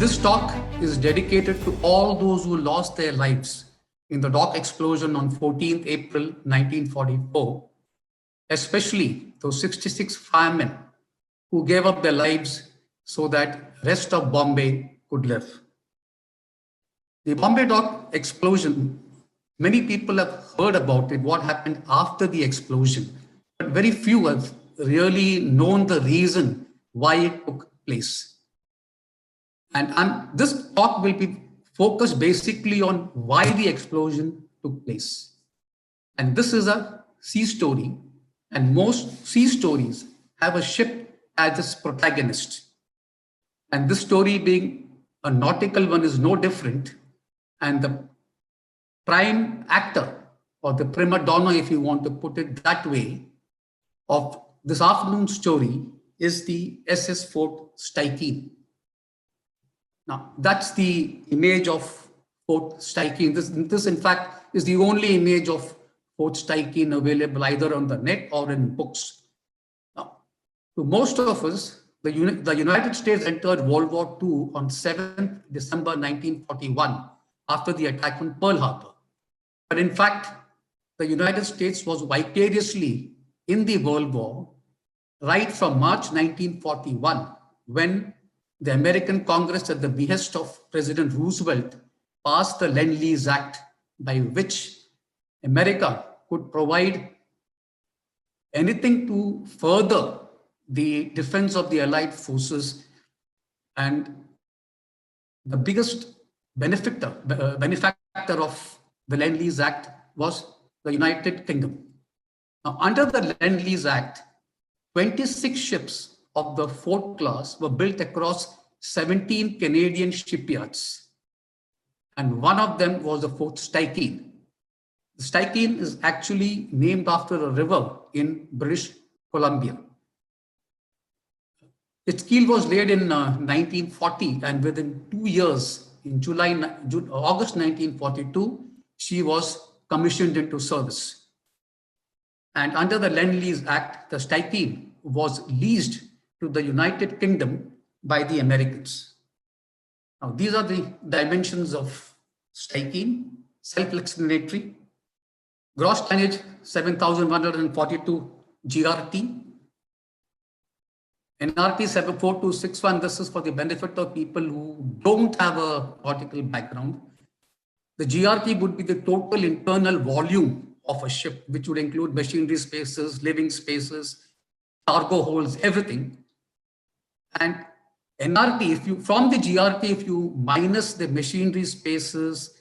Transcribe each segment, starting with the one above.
This talk is dedicated to all those who lost their lives in the dock explosion on 14th April 1944, especially those 66 firemen who gave up their lives so that rest of Bombay could live. The Bombay dock explosion, many people have heard about it, what happened after the explosion, but very few have really known the reason why it took place. And this talk will be focused basically on why the explosion took place. And this is a sea story, and most sea stories have a ship as its protagonist. And this story, being a nautical one, is no different. And the prime actor, or the prima donna, if you want to put it that way, of this afternoon's story is the SS Fort Steichen. Now, that's the image of Fort Steichen. This, in fact, is the only image of Fort Steichen available either on the net or in books. Now, to most of us, the United States entered World War.II on 7th December 1941 after the attack on Pearl Harbor. But in fact, the United States was vicariously in the World War right from March 1941, when the American Congress, at the behest of President Roosevelt, passed the Lend-Lease Act, by which America could provide anything to further the defense of the Allied forces. And the biggest benefactor of the Lend-Lease Act was the United Kingdom. Now, under the Lend-Lease Act, 26 ships of the Fort class were built across 17 Canadian shipyards. And one of them was the Fort Steichen. The Steichen is actually named after a river in British Columbia. Its keel was laid in 1940, and within 2 years, in August 1942, she was commissioned into service. And under the Lend-Lease Act, the Steichen was leased to the United Kingdom by the Americans. Now, these are the dimensions of Steichen, self-explanatory. Gross tonnage 7,142 GRT. NRT 74261, this is for the benefit of people who don't have a nautical background. The GRT would be the total internal volume of a ship, which would include machinery spaces, living spaces, cargo holds, everything. And NRT, from the GRT, if you minus the machinery spaces,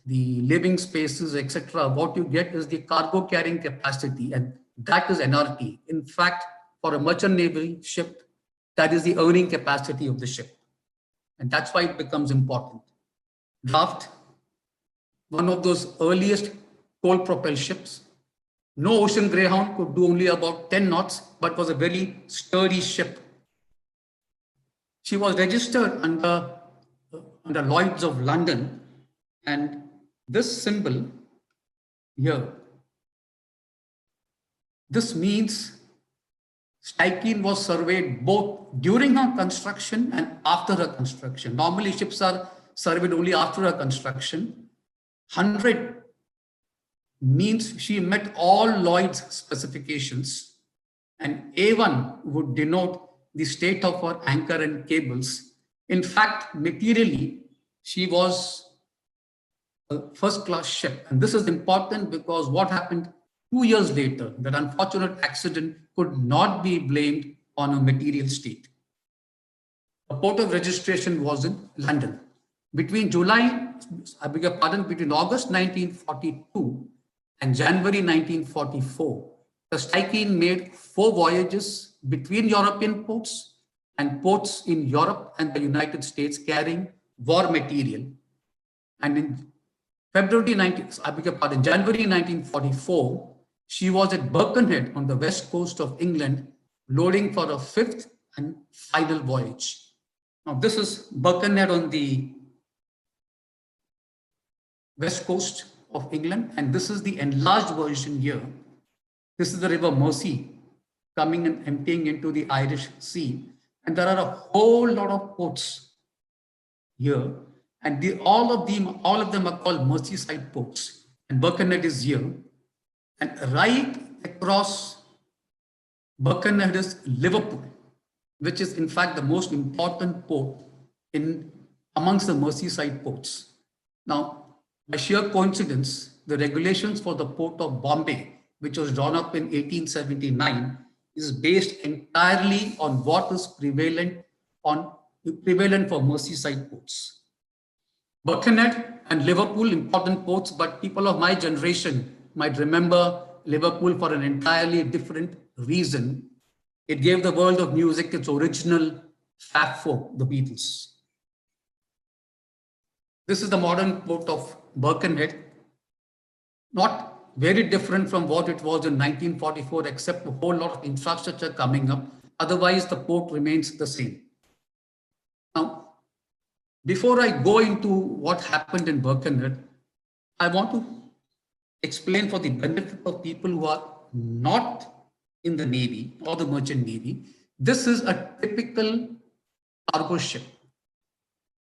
the living spaces, etc., what you get is the cargo carrying capacity, and that is NRT. In fact, for a merchant navy ship, that is the earning capacity of the ship. And that's why it becomes important. Draft, one of those earliest coal-propelled ships. No Ocean Greyhound, could do only about 10 knots, but was a very sturdy ship. She was registered under Lloyd's of London, and this symbol here, this means Steichen was surveyed both during her construction and after her construction. Normally, ships are surveyed only after her construction. 100 means she met all Lloyd's specifications, and A1 would denote the state of her anchor and cables. In fact, materially, she was a first-class ship. And this is important because what happened 2 years later, that unfortunate accident could not be blamed on a material state. The port of registration was in London. Between August 1942 and January 1944, the Steichen made 4 voyages between European ports and ports in Europe and the United States carrying war material. And in January 1944, she was at Birkenhead on the west coast of England, loading for a 5th and final voyage. Now, this is Birkenhead on the west coast of England, and this is the enlarged version here. This is the River Mersey coming and emptying into the Irish Sea. And there are a whole lot of ports here, and all of them are called Merseyside ports. And Birkenhead is here, and right across Birkenhead is Liverpool, which is in fact the most important port in amongst the Merseyside ports. Now, by sheer coincidence, the regulations for the port of Bombay, which was drawn up in 1879, is based entirely on what is prevalent for Merseyside ports. Birkenhead and Liverpool, important ports, but people of my generation might remember Liverpool for an entirely different reason. It gave the world of music its original Fab Four, the Beatles. This is the modern port of Birkenhead, not very different from what it was in 1944, except a whole lot of infrastructure coming up. Otherwise, the port remains the same. Now, before I go into what happened in Birkenhead, I want to explain for the benefit of people who are not in the Navy or the Merchant Navy. This is a typical cargo ship.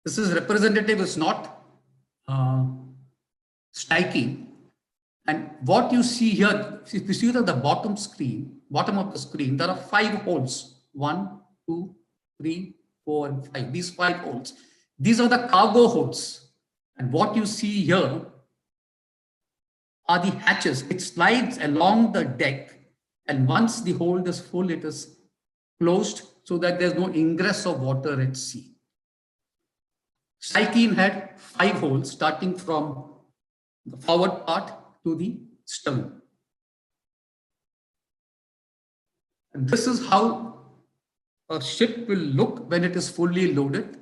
This is representative, it's not striking. And what you see here, if you see at the bottom of the screen, there are 5 holes. 1, 2, 3, 4, and 5. These 5 holes. These are the cargo holes. And what you see here are the hatches. It slides along the deck. And once the hold is full, it is closed so that there's no ingress of water at sea. Psyche had 5 holes starting from the forward part to the stern. And this is how a ship will look when it is fully loaded.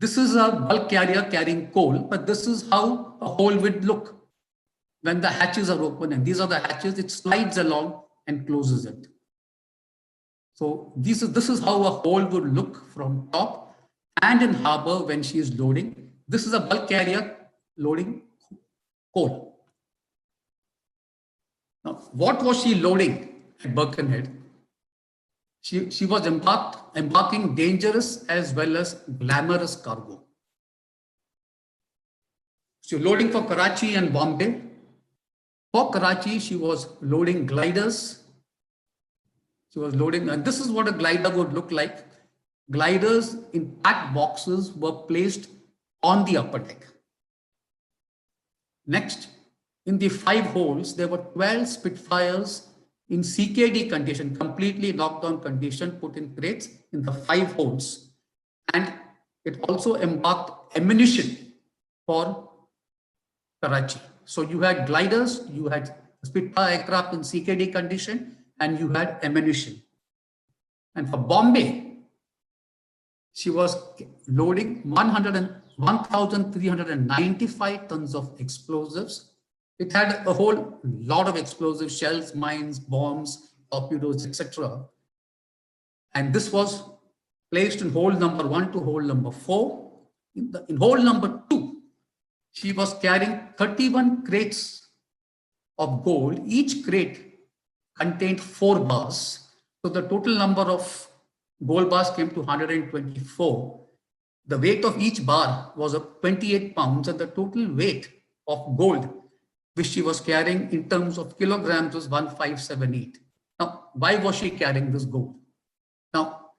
This is a bulk carrier carrying coal, but this is how a hole would look when the hatches are open. And these are the hatches, it slides along and closes it. So this is how a hole would look from top and in harbor when she is loading. This is a bulk carrier loading coal. Now, what was she loading at Birkenhead? She was embarking dangerous as well as glamorous cargo. She was loading for Karachi and Bombay. For Karachi, she was loading gliders. She was loading, and this is what a glider would look like. Gliders in packed boxes were placed on the upper deck. Next, in the 5 holes, there were 12 Spitfires in CKD condition, completely locked down condition, put in crates in the 5 holes. And it also embarked ammunition for Karachi. So you had gliders, you had Spitfire aircraft in CKD condition, and you had ammunition. And for Bombay, she was loading 1,395 tons of explosives. It had a whole lot of explosives, shells, mines, bombs, torpedoes, etc. And this was placed in hole number 1 to hole number 4. In hole number 2, she was carrying 31 crates of gold. Each crate contained 4 bars. So the total number of gold bars came to 124. The weight of each bar was 28 pounds, and the total weight of gold which she was carrying in terms of kilograms was 1578. Now, why was she carrying this gold? Now,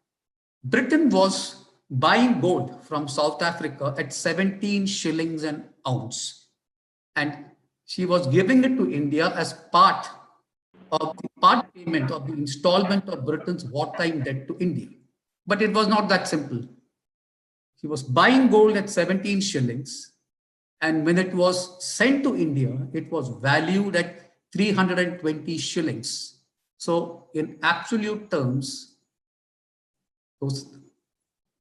Britain was buying gold from South Africa at 17 shillings an ounce. And she was giving it to India as part payment of the installment of Britain's wartime debt to India. But it was not that simple. She was buying gold at 17 shillings. And when it was sent to India, it was valued at 320 shillings. So in absolute terms, those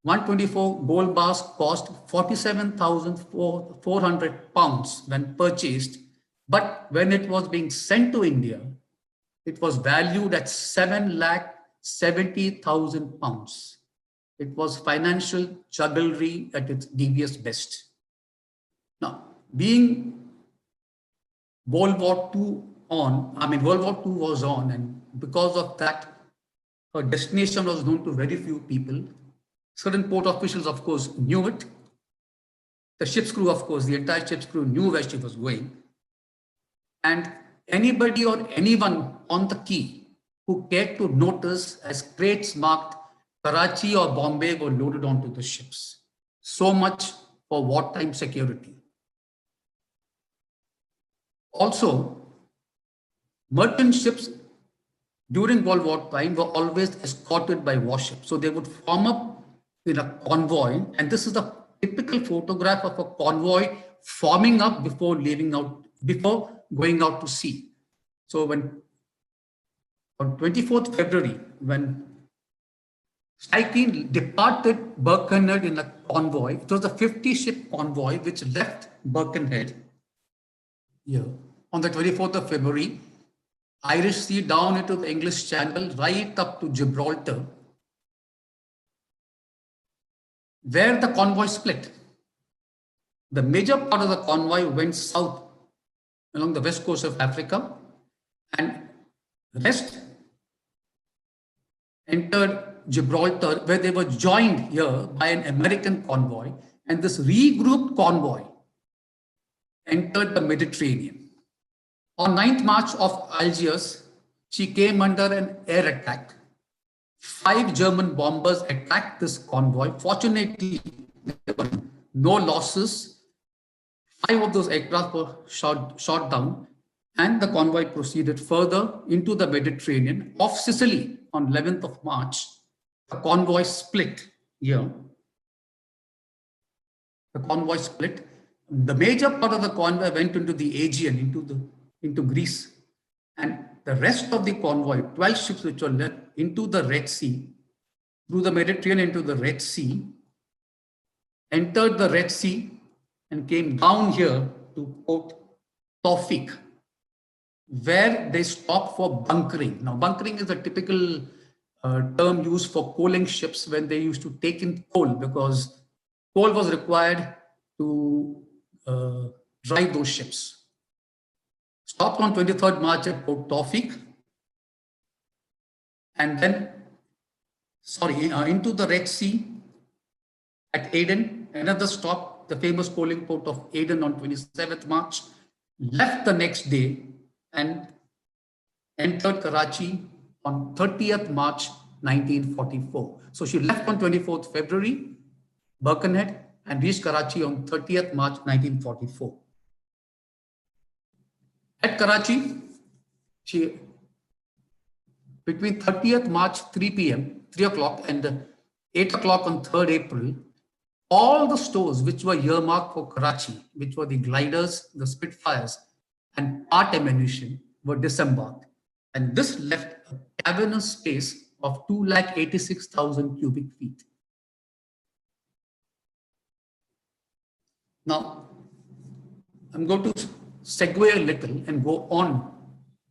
124 gold bars cost 47,400 pounds when purchased. But when it was being sent to India, it was valued at 7,70,000 pounds. It was financial jugglery at its devious best. Now, being World War II World War II was on, and because of that, her destination was known to very few people. Certain port officials, of course, knew it. The ship's crew, of course, the entire ship's crew knew where she was going. And anybody or anyone on the quay who cared to notice as crates marked Karachi or Bombay were loaded onto the ships. So much for wartime security. Also, merchant ships during World War time were always escorted by warships. So they would form up in a convoy, and this is the typical photograph of a convoy forming up before going out to sea. So when on 24th February, when Steichen departed Birkenhead in a convoy, it was a 50-ship convoy which left Birkenhead here on the 24th of February, Irish Sea down into the English Channel, right up to Gibraltar, where the convoy split. The major part of the convoy went south along the west coast of Africa, and the rest entered Gibraltar, where they were joined here by an American convoy, and this regrouped convoy entered the Mediterranean. On 9th March of Algiers, she came under an air attack. 5 German bombers attacked this convoy. Fortunately, there were no losses. 5 of those aircraft were shot down, and the convoy proceeded further into the Mediterranean. Off Sicily on 11th of March, the convoy split here. The convoy split. The major part of the convoy went into the Aegean, into Greece, and the rest of the convoy, 12 ships which were led into the Red Sea, through the Mediterranean into the Red Sea, entered the Red Sea and came down here to Port Tawfiq, where they stopped for bunkering. Now, bunkering is a typical term used for coaling ships when they used to take in coal, because coal was required to drive those ships. Stopped on 23rd March at Port Tawfiq, and then, into the Red Sea at Aden. Another stop, the famous coaling port of Aden on 27th March. Left the next day and entered Karachi on 30th March 1944. So she left on 24th February, Birkenhead, and reached Karachi on 30th March 1944. At Karachi, she, between 30th March 3 p.m., 3 o'clock, and 8 o'clock on 3rd April, all the stores which were earmarked for Karachi, which were the gliders, the Spitfires, and part ammunition, were disembarked. And this left a cavernous space of 286,000 cubic feet. Now, I'm going to segue a little and go on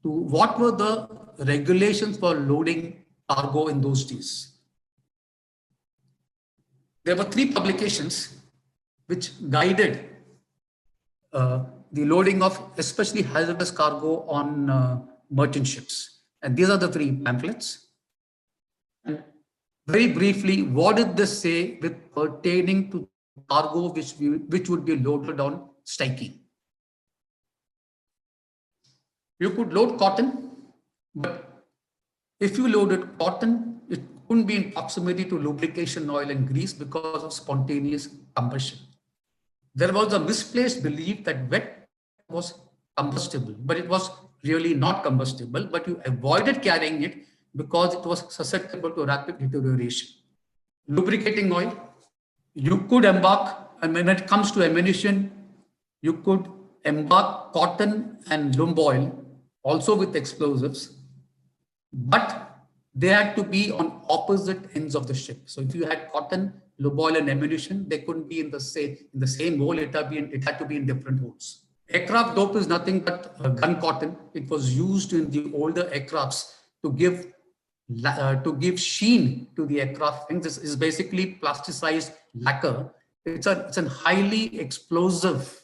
to what were the regulations for loading cargo in those days. There were 3 publications which guided the loading of especially hazardous cargo on merchant ships. And these are the 3 pamphlets. And very briefly, what did this say with pertaining to cargo which would be loaded on Steichen? You could load cotton, but if you loaded cotton, it couldn't be in proximity to lubrication oil and grease because of spontaneous combustion. There was a misplaced belief that wet was combustible, but it was really not combustible, but you avoided carrying it because it was susceptible to rapid deterioration. Lubricating oil, you could embark, and when it comes to ammunition, you could embark cotton and lube oil, also with explosives, but they had to be on opposite ends of the ship. So if you had cotton, lube oil, and ammunition, they couldn't be in the same hole. It had to be in different holes. Aircraft dope is nothing but gun cotton. It was used in the older aircrafts to give sheen to the aircraft. And this is basically plasticized lacquer. It's a highly explosive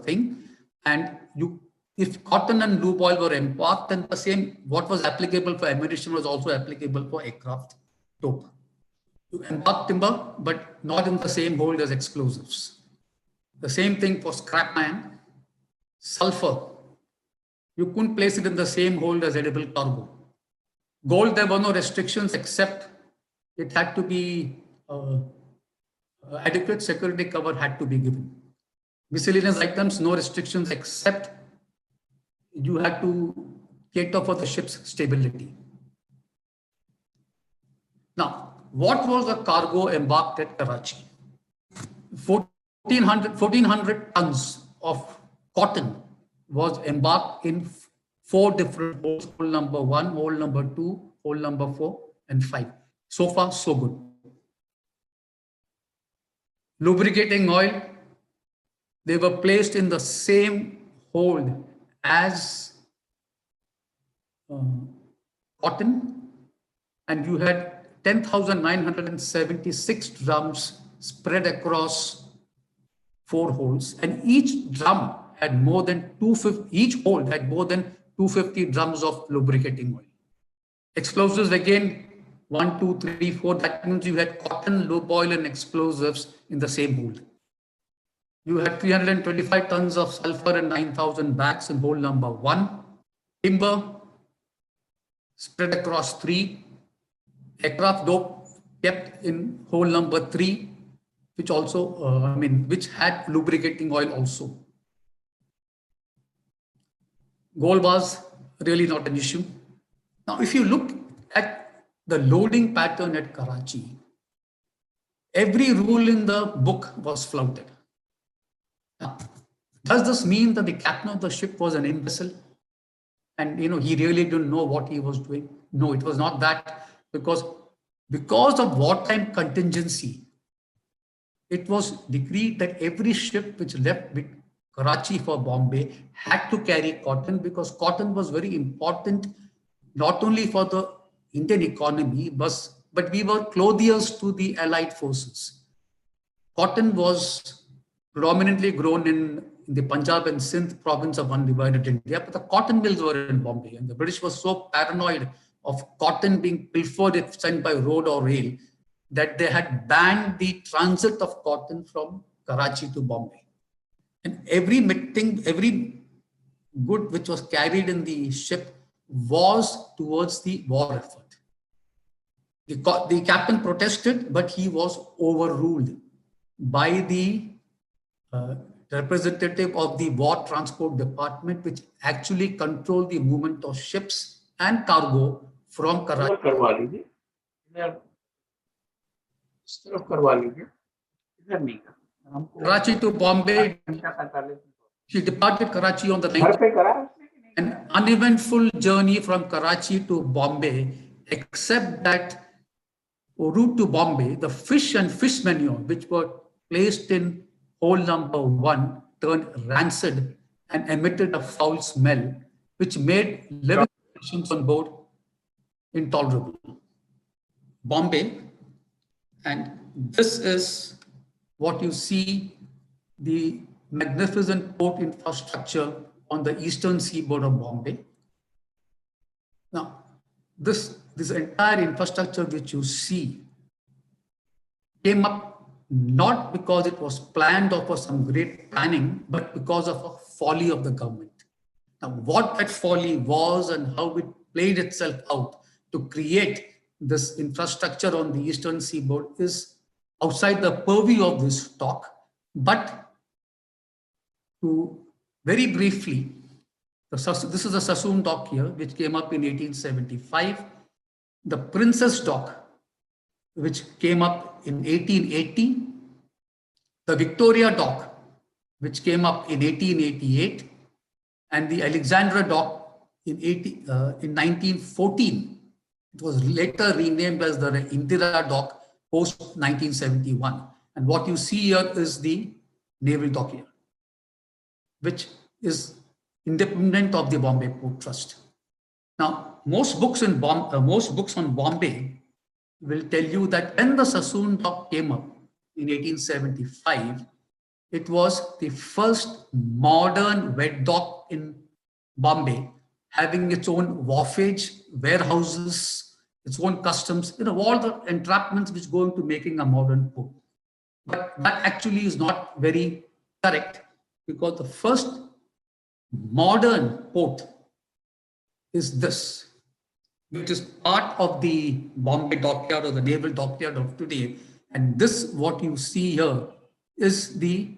thing. And if cotton and lube oil were embarked, then the same, what was applicable for ammunition was also applicable for aircraft dope. You embark timber, but not in the same hold as explosives. The same thing for scrap iron, sulfur. You couldn't place it in the same hold as edible cargo. Gold, there were no restrictions except it had to be adequate security cover had to be given. Miscellaneous items, no restrictions except you had to cater for the ship's stability. Now, what was the cargo embarked at Karachi? 1,400 tons of cotton was embarked in 4 different holds, hole number 1, hole number 2, hole number 4, and 5. So far, so good. Lubricating oil, they were placed in the same hold as cotton, and you had 10,976 drums spread across 4 holes, and each drum had more than 250, each hold had more than 250 drums of lubricating oil. Explosives again, 1, 2, 3, 4, that means you had cotton, lube oil, and explosives in the same hold. You had 325 tons of sulfur and 9,000 bags in hold number 1. Timber spread across 3. Aircraft dope kept in hole number 3, which also, which had lubricating oil also. Gold was really not an issue. Now, if you look at the loading pattern at Karachi, every rule in the book was flouted. Now, does this mean that the captain of the ship was an imbecile? And he really didn't know what he was doing? No, it was not that. Because of wartime contingency, it was decreed that every ship which left Karachi for Bombay had to carry cotton, because cotton was very important not only for the Indian economy, but we were clothiers to the Allied forces. Cotton was predominantly grown in the Punjab and Sindh province of undivided India, but the cotton mills were in Bombay, and the British were so paranoid of cotton being pilfered if sent by road or rail that they had banned the transit of cotton from Karachi to Bombay. And every good which was carried in the ship was towards the war effort. The captain protested, but he was overruled by the representative of the War Transport Department, which actually controlled the movement of ships and cargo from Karachi. Karachi to Bombay. She departed Karachi on the 19th. An uneventful journey from Karachi to Bombay, except that en route to Bombay, the fish and fish manure, which were placed in hole number 1, turned rancid and emitted a foul smell, which made living conditions on board intolerable. Bombay, and this is what you see, the magnificent port infrastructure on the eastern seaboard of Bombay. Now, this entire infrastructure which you see came up not because it was planned or for some great planning, but because of a folly of the government. Now, what that folly was and how it played itself out to create this infrastructure on the eastern seaboard is outside the purview of this talk. But to very briefly, this is a Sassoon dock here, which came up in 1875. The Princess dock, which came up in 1880. The Victoria dock, which came up in 1888. And the Alexandra dock in 1914. It was later renamed as the Indira dock post 1971. And what you see here is the naval dock here, which is independent of the Bombay Port Trust. Now, most books on Bombay will tell you that when the Sassoon dock came up in 1875, it was the first modern wet dock in Bombay, having its own wharfage, warehouses, its own customs, all the entrapments which go into making a modern port. But that actually is not very correct, because the first modern port is this, which is part of the Bombay dockyard or the naval dockyard of today. And this, what you see here, is the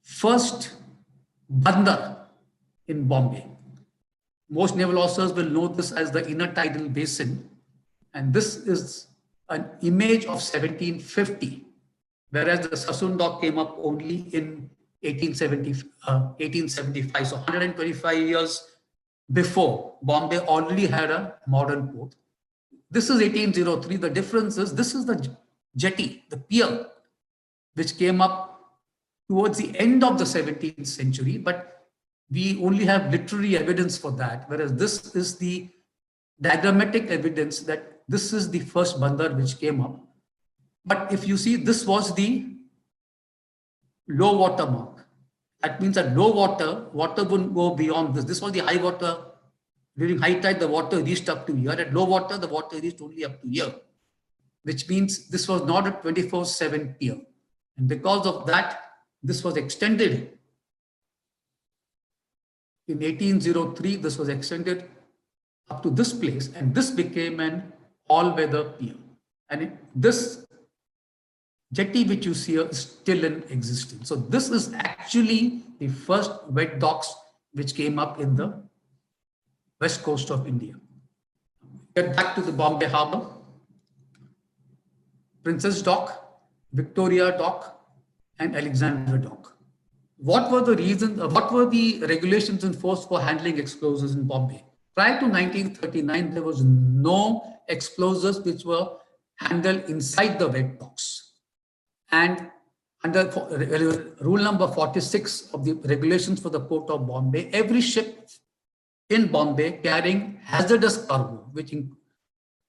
first bandar in Bombay. Most naval officers will know this as the inner tidal basin. And this is an image of 1750, whereas the Sassoon dock came up only in 1875. So 125 years before, Bombay already had a modern port. This is 1803. The difference is this is the jetty, the pier, which came up towards the end of the 17th century, but we only have literary evidence for that, whereas this is the diagrammatic evidence that this is the first bandar which came up. But if you see, this was the low water mark. That means at low water, water wouldn't go beyond this. This was the high water. During high tide, the water reached up to here. At low water, the water reached only up to here, which means this was not a 24/7 pier. And because of that, this was extended. In 1803, this was extended up to this place, and this became an all-weather pier. And this jetty which you see here is still in existence. So this is actually the first wet docks which came up in the west coast of India. Get back to the Bombay Harbour. Princess Dock, Victoria Dock, and Alexandra Dock. What were the reasons, what were the regulations in force for handling explosives in Bombay? Prior to 1939, there was no explosives which were handled inside the wet docks. And under rule number 46 of the regulations for the Port of Bombay, every ship in Bombay carrying hazardous cargo, which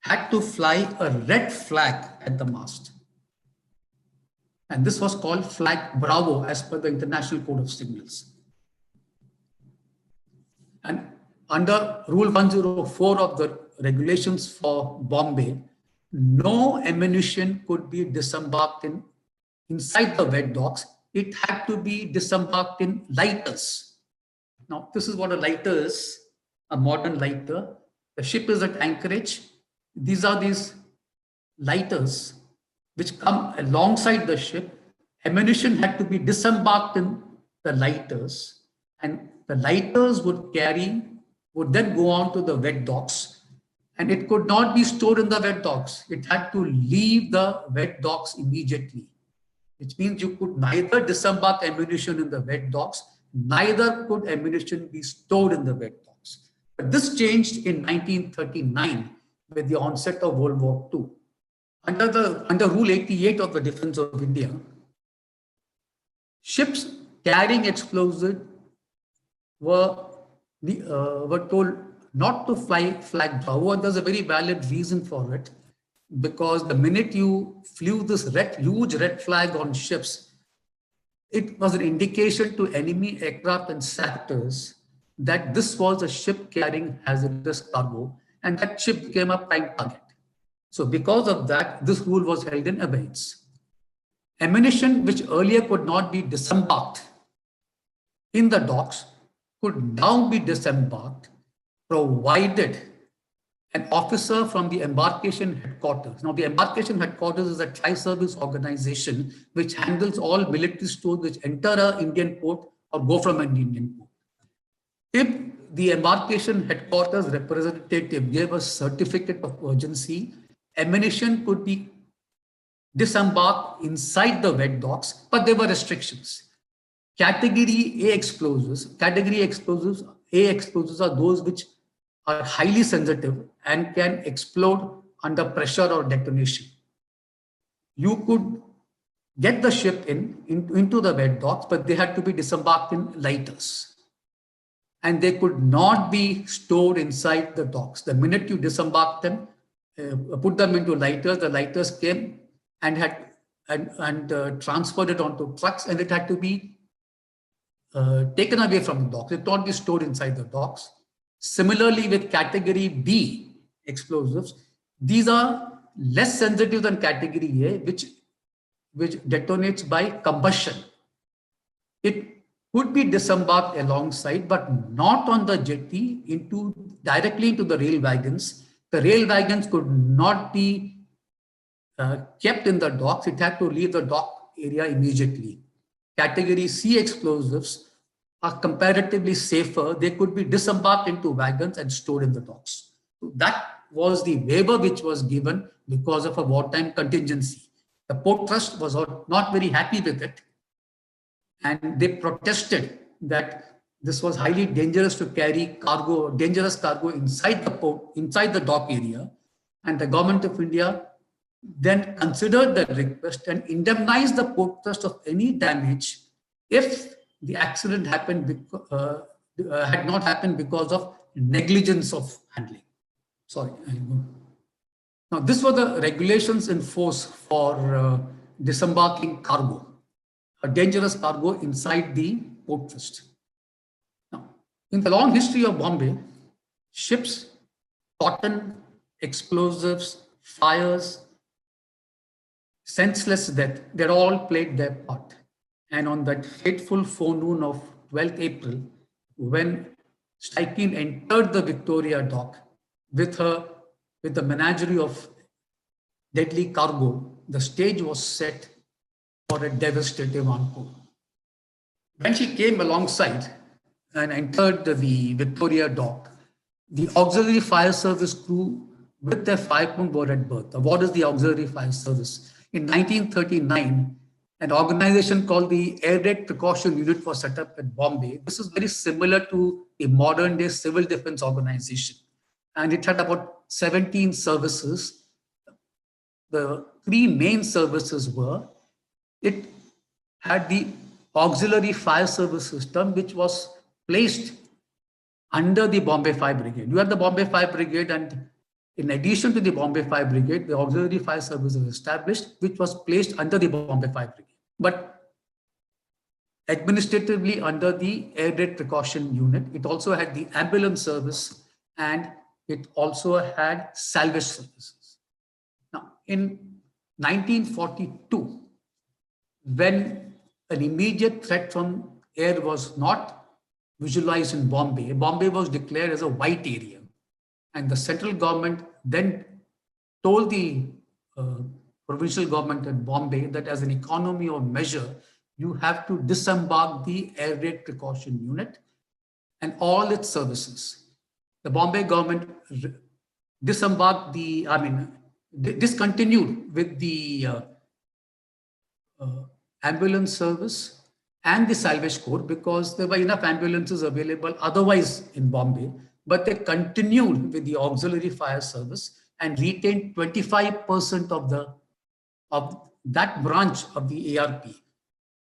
had to fly a red flag at the mast. And this was called Flag Bravo as per the International Code of Signals. And under Rule 104 of the regulations for Bombay, no ammunition could be disembarked inside the wet docks. It had to be disembarked in lighters. Now, this is what a lighter is, a modern lighter. The ship is at anchorage. These are these lighters which come alongside the ship. Ammunition had to be disembarked in the lighters, and the lighters would then go on to the wet docks, and it could not be stored in the wet docks. It had to leave the wet docks immediately, which means you could neither disembark ammunition in the wet docks, neither could ammunition be stored in the wet docks. But this changed in 1939 with the onset of World War.II. Under Rule 88 of the Defense of India, ships carrying explosives were told not to fly Flag Bravo, and there's a very valid reason for it, because the minute you flew this huge red flag on ships, it was an indication to enemy aircraft and sectors that this was a ship carrying hazardous cargo, and that ship became a prime target. So because of that, this rule was held in abeyance. Ammunition which earlier could not be disembarked in the docks could now be disembarked, provided an officer from the embarkation headquarters. Now, the embarkation headquarters is a tri-service organization which handles all military stores which enter an Indian port or go from an Indian port. If the embarkation headquarters representative gave a certificate of urgency, ammunition could be disembarked inside the wet docks, but there were restrictions. Category A explosives are those which are highly sensitive and can explode under pressure or detonation. You could get the ship into the wet docks, but they had to be disembarked in lighters. And they could not be stored inside the docks. The minute you disembarked them, put them into lighters, the lighters came and transferred it onto trucks, and it had to be taken away from the docks. It could not be stored inside the docks. Similarly, with category B explosives. These are less sensitive than category A, which detonates by combustion. It could be disembarked alongside, but not on the jetty directly into the rail wagons. The rail wagons could not be kept in the docks. It had to leave the dock area immediately. Category C explosives are comparatively safer. They could be disembarked into wagons and stored in the docks. So that was the waiver which was given because of a wartime contingency. The port trust was not very happy with it, and they protested that this was highly dangerous to carry dangerous cargo inside the port, inside the dock area. And the government of India then considered the request and indemnized the port trust of any damage if the accident happened had not happened because of negligence of handling. Sorry. Now, this were the regulations in force for disembarking cargo, a dangerous cargo inside the port trust. Now, in the long history of Bombay, ships, cotton, explosives, fires, senseless death, they all played their part. And on that fateful forenoon of 12th April, when Steichen entered the Victoria dock with the menagerie of deadly cargo, the stage was set for a devastating encore. When she came alongside and entered the Victoria dock, the auxiliary fire service crew with their fire pump were at berth. What is the auxiliary fire service? In 1939, an organization called the Air Raid Precaution Unit was set up at Bombay. This is very similar to a modern day civil defense organization. And it had about 17 services. The three main services were, it had the auxiliary fire service system, which was placed under the Bombay Fire Brigade. You had the Bombay Fire Brigade, and in addition to the Bombay Fire Brigade, the auxiliary fire service was established, which was placed under the Bombay Fire Brigade, but administratively under the Air Raid Precaution Unit. It also had the ambulance service, and it also had salvage services. Now, in 1942, when an immediate threat from air was not visualized in Bombay, Bombay was declared as a white area. And the central government then told the provincial government at Bombay that as an economy of measure, you have to disembark the Air Raid Precaution Unit and all its services. The Bombay government discontinued with the ambulance service and the salvage corps because there were enough ambulances available otherwise in Bombay, but they continued with the auxiliary fire service and retained 25% of that branch of the ARP.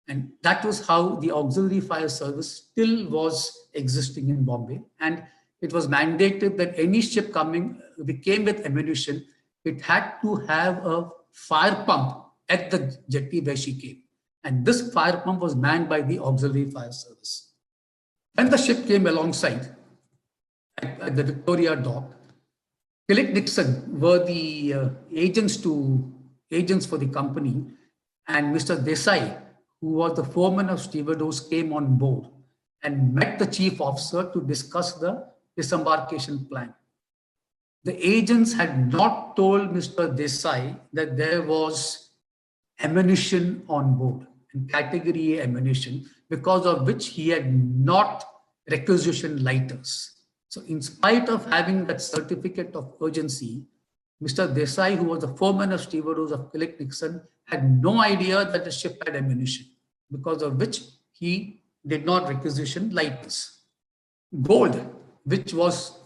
And that was how the auxiliary fire service still was existing in Bombay. And it was mandated that any ship came with ammunition, it had to have a fire pump at the jetty where she came. And this fire pump was manned by the auxiliary fire service. When the ship came alongside at the Victoria dock, Philip Nixon were the agents for the company, and Mr. Desai, who was the foreman of stevedores, came on board and met the chief officer to discuss the disembarkation plan. The agents had not told Mr. Desai that there was ammunition on board, and category A ammunition, because of which he had not requisitioned lighters. So in spite of having that certificate of urgency, Mr. Desai, who was the foreman of stevedores of Philip Nixon, had no idea that the ship had ammunition, because of which he did not requisition lighters. Gold, which was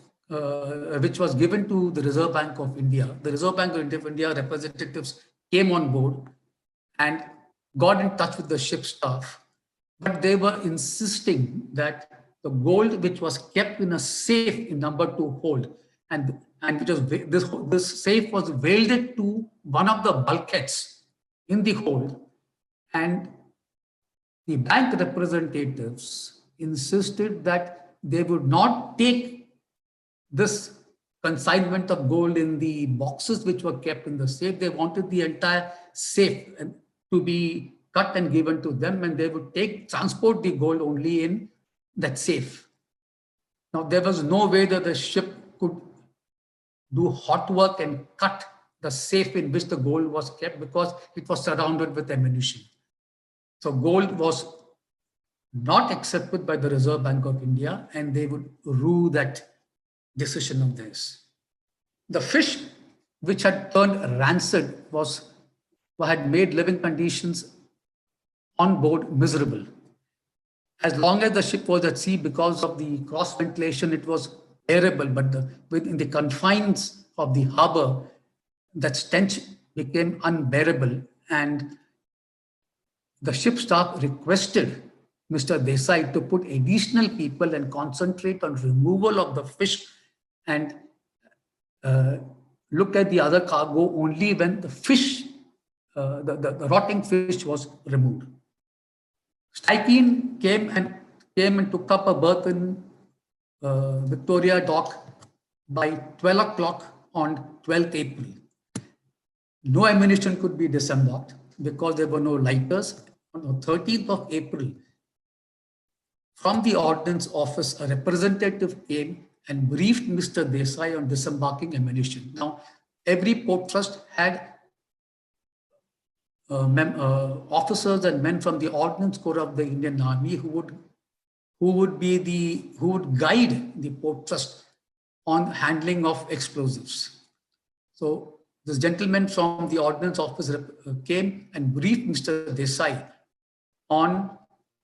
given to the Reserve Bank of India. The Reserve Bank of India representatives came on board and got in touch with the ship staff, but they were insisting that the gold, which was kept in a safe in number 2 hold, and which was, this safe was welded to one of the bulkheads in the hold, and the bank representatives insisted that they would not take this consignment of gold in the boxes which were kept in the safe. They wanted the entire safe to be cut and given to them, and they would transport the gold only in that safe. Now, there was no way that the ship could do hot work and cut the safe in which the gold was kept because it was surrounded with ammunition. So gold was not accepted by the Reserve Bank of India, and they would rue that decision of theirs. The fish which had turned rancid had made living conditions on board miserable. As long as the ship was at sea, because of the cross ventilation, it was bearable, but within the confines of the harbor, that stench became unbearable, and the ship staff requested Mr. Desai to put additional people and concentrate on removal of the fish and look at the other cargo only when the fish, the rotting fish was removed. Steichen came and took up a berth in Victoria Dock by 12 o'clock on 12th April. No ammunition could be disembarked because there were no lighters. On the 13th of April, from the Ordnance Office, a representative came and briefed Mr. Desai on disembarking ammunition. Now, every port trust had officers and men from the Ordnance Corps of the Indian Army who would guide the port trust on handling of explosives. So this gentleman from the Ordnance Office came and briefed Mr. Desai on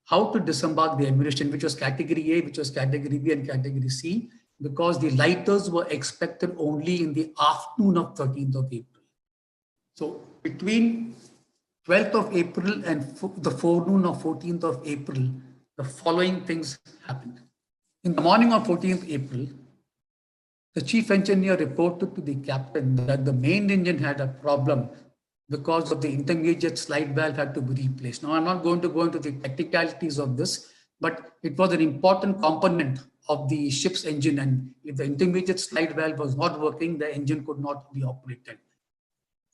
how to disembark the ammunition, which was category A, which was category B, and category C, because the lighters were expected only in the afternoon of 13th of April. So between 12th of April and the forenoon of 14th of April, the following things happened. In the morning of 14th April, the chief engineer reported to the captain that the main engine had a problem because of the intermediate slide valve had to be replaced. Now, I'm not going to go into the technicalities of this, but it was an important component of the ship's engine, and if the intermediate slide valve was not working, the engine could not be operated.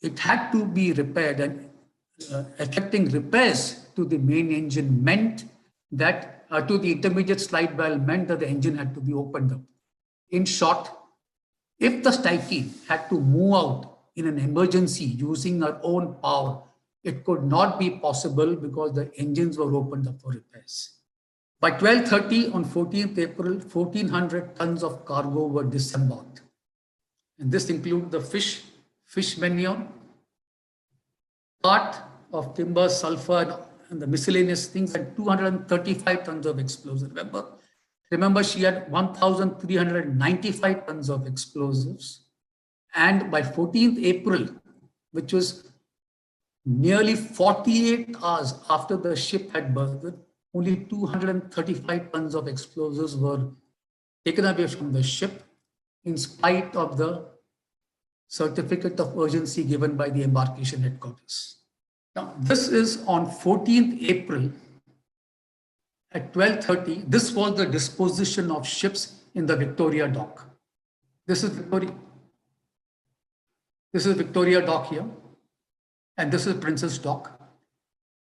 It had to be repaired, and effecting repairs to the main engine meant that to the intermediate slide valve meant that the engine had to be opened up. In short, if the Steichen had to move out in an emergency using our own power, it could not be possible because the engines were opened up for repairs. By 12:30 on 14th April, 1,400 tons of cargo were disembarked. And this included the fish manure, part of timber, sulfur, and the miscellaneous things, and 235 tons of explosives. Remember, she had 1,395 tons of explosives. And by 14th April, which was nearly 48 hours after the ship had berthed, only 235 tons of explosives were taken away from the ship in spite of the certificate of urgency given by the embarkation headquarters. Now, this is on 14th April at 12:30. This was the disposition of ships in the Victoria Dock. This is Victoria Dock here, and this is Princess Dock.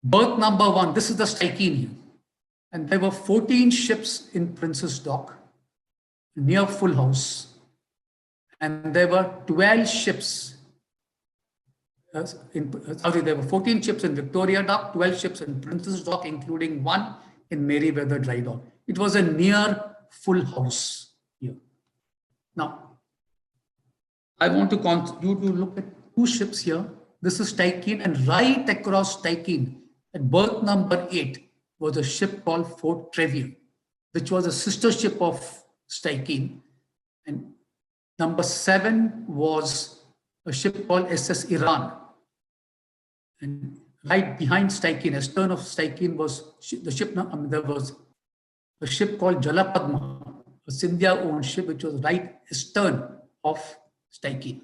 Berth number 1, this is the Steichen here. And there were 14 ships in Princess Dock, near full house. And there were 12 ships. There were 14 ships in Victoria Dock, 12 ships in Princess Dock, including one in Meriwether Dry Dock. It was a near full house here. Now, I want you to look at two ships here. This is Steichen, and right across Steichen, at berth number 8, was a ship called Fort Trevier, which was a sister ship of Steichen. And number 7 was a ship called SS Iran. And right behind Steichen, astern of Steichen, was there was a ship called Jalapadma, a Scindia-owned ship, which was right astern of Steichen.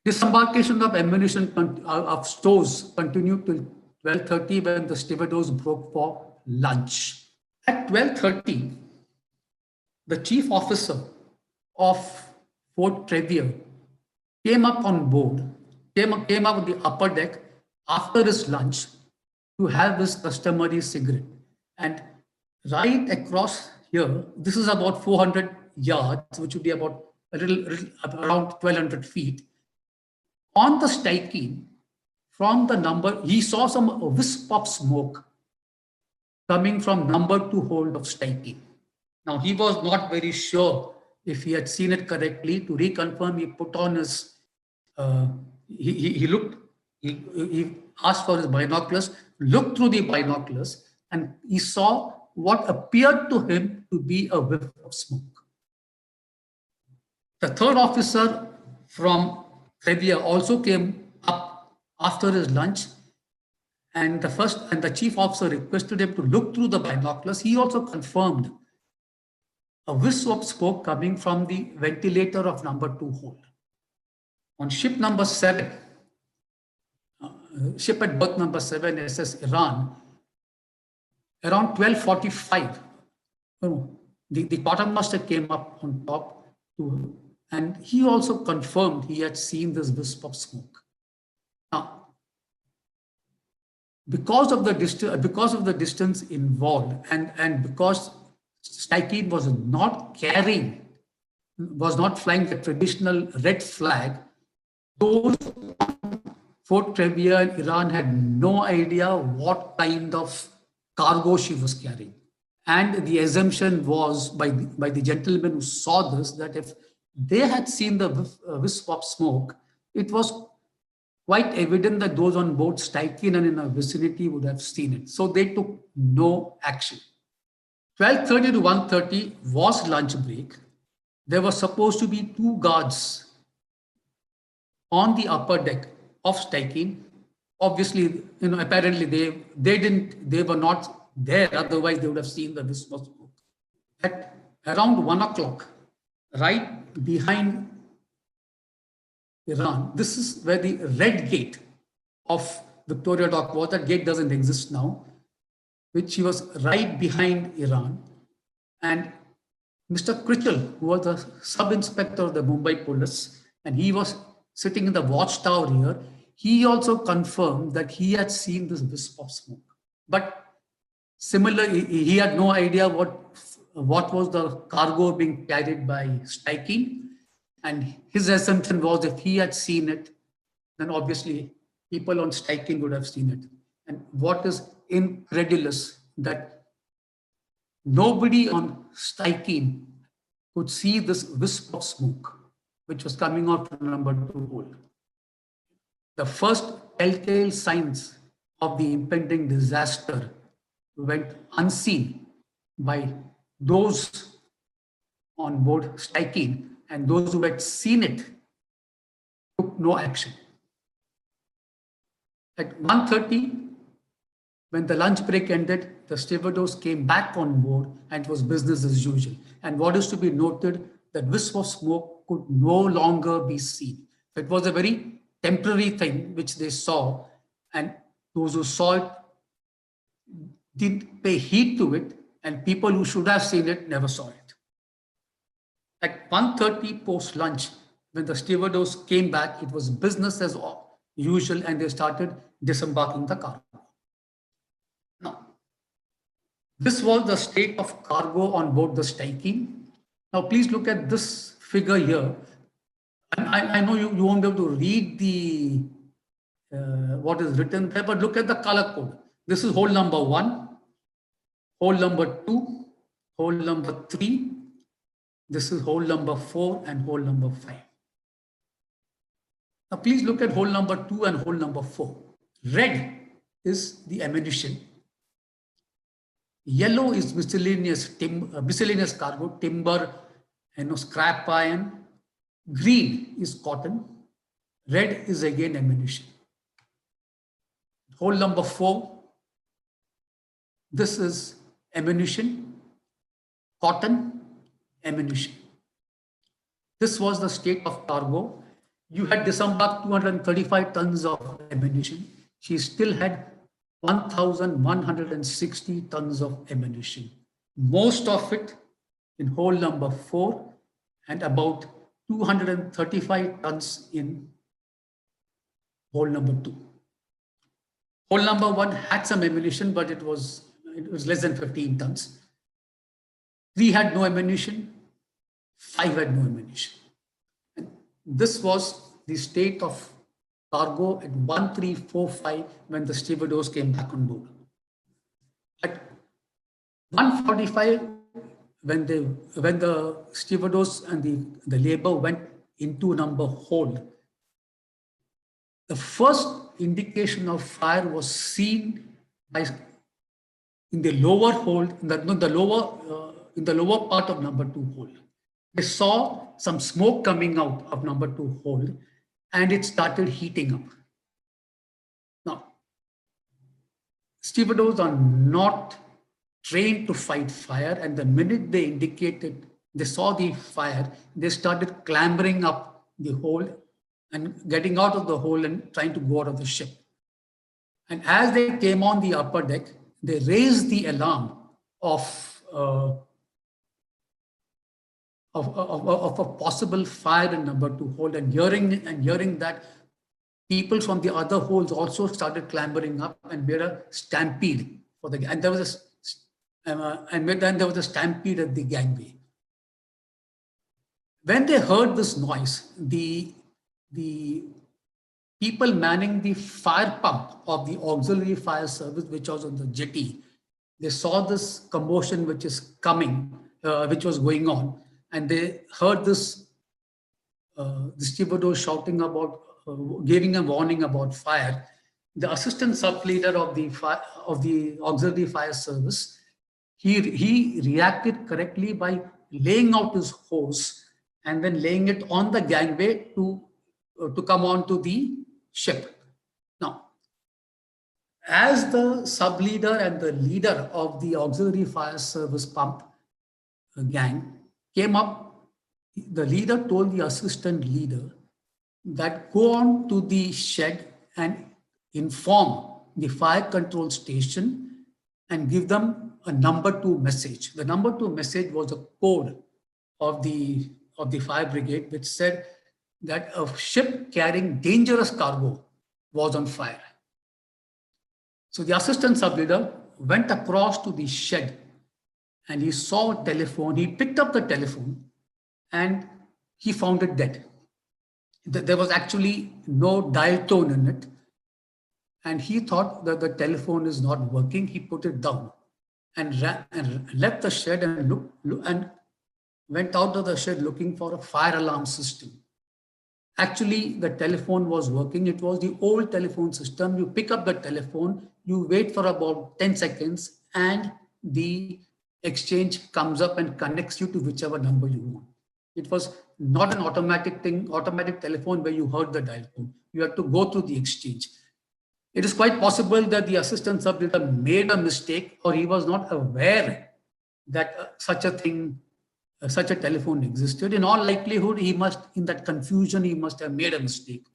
Disembarkation of ammunition of stores continued till 12:30 when the stevedores broke for lunch. At 12:30, the chief officer of Fort Trevier came up on board, came up with the upper deck after his lunch to have his customary cigarette. And right across here, this is about 400 yards, which would be about around 1200 feet. On the Steichen, from the number, he saw some wisp of smoke coming from number 2 hold of Steichen. Now, he was not very sure if he had seen it correctly. To reconfirm, he put on his, he looked, he asked for his binoculars, looked through the binoculars, and he saw what appeared to him to be a whiff of smoke. The third officer from Trevier also came up after his lunch, and the chief officer requested him to look through the binoculars. He also confirmed a wisp of smoke coming from the ventilator of number 2 hold. On ship number 7, ship at berth number 7, SS Iran, around 12:45, the quartermaster came up on top and he also confirmed he had seen this wisp of smoke. Now, because of the distance involved, and because Steichen was not flying the traditional red flag, those Fort Trevier and Iran had no idea what kind of cargo she was carrying. And the assumption was by the gentlemen who saw this, that if they had seen the wisp of smoke, it was quite evident that those on board Steichen and in our vicinity would have seen it. So they took no action. 12:30 to 1:30 was lunch break. There were supposed to be 2 guards on the upper deck of Steichen. Obviously, apparently they were not there, otherwise they would have seen the wisp of smoke. At around 1 o'clock, right behind Iran, this is where the red gate of Victoria Dock was. That gate doesn't exist now, which he was right behind Iran. And Mr. Crippled, who was the sub-inspector of the Mumbai police, and he was sitting in the watchtower here, he also confirmed that he had seen this wisp of smoke. But similarly, he had no idea what was the cargo being carried by Steichen. And his assumption was if he had seen it, then obviously people on Steichen would have seen it. And what is incredulous, that nobody on Steichen could see this wisp of smoke, which was coming out from number 2 hold. The first telltale signs of the impending disaster went unseen by those on board Steichen, and those who had seen it took no action. At 1:30, when the lunch break ended, the stewardess came back on board and it was business as usual. And what is to be noted, that wisp of smoke could no longer be seen. It was a very temporary thing which they saw, and those who saw it didn't pay heed to it, and people who should have seen it never saw it. At 1:30 post lunch, when the stewardess came back, it was business as usual, and they started disembarking the cargo. Now, this was the state of cargo on board the Steichen. Now, please look at this figure here. And I know you won't be able to read the what is written there, but look at the color code. This is hole number 1, hole number 2, hole number 3. This is hole number 4 and hole number 5. Now, please look at hole number 2 and hole number 4. Red is the ammunition. Yellow is miscellaneous cargo, timber, scrap iron. Green is cotton. Red is again ammunition. Hole number 4, this is ammunition, cotton, ammunition. This was the state of cargo. You had disembarked 235 tons of ammunition. She still had 1,160 tons of ammunition. Most of it in hole number 4 and about 235 tons in hole number 2. Hole number 1 had some ammunition, but it was less than 15 tons. 3 had no ammunition, 5 had no ammunition. And this was the state of cargo at 1345 when the stevedores came back on board. At 145, when the stevedores and the labor went into number hold, the first indication of fire was seen in the lower hold, in the lower part of number 2 hold. They saw some smoke coming out of number 2 hold, and it started heating up. Now, stevedores are not trained to fight fire, and the minute they saw the fire, they started clambering up the hold and getting out of the hole and trying to go out of the ship. And as they came on the upper deck, they raised the alarm of a possible fire in number 2 hold, and hearing that, people from the other holes also started clambering up, and made a stampede and there was a stampede at the gangway. When they heard this noise, the people manning the fire pump of the auxiliary fire service, which was on the jetty, they saw this commotion which was going on, and they heard the stevedore shouting about, giving a warning about fire. The assistant sub leader of the auxiliary fire service, he reacted correctly by laying out his hose and then laying it on the gangway to come on to the ship. Now, as the sub leader and the leader of the auxiliary fire service pump gang came up, the leader told the assistant leader that go on to the shed and inform the fire control station and give them a number 2 message. The number 2 message was a code of the fire brigade, which said that a ship carrying dangerous cargo was on fire. So the assistant sub-leader went across to the shed and he saw a telephone. He picked up the telephone and he found it dead. There was actually no dial tone in it. And he thought that the telephone is not working. He put it down and left the shed and went out of the shed looking for a fire alarm system. Actually, the telephone was working. It was the old telephone system. You pick up the telephone, you wait for about 10 seconds, and the exchange comes up and connects you to whichever number you want. It was not an automatic telephone where you heard the dial tone. You had to go through the exchange. It is quite possible that the assistant sub-leader made a mistake, or he was not aware that such a telephone existed. In all likelihood, in that confusion, he must have made a mistake.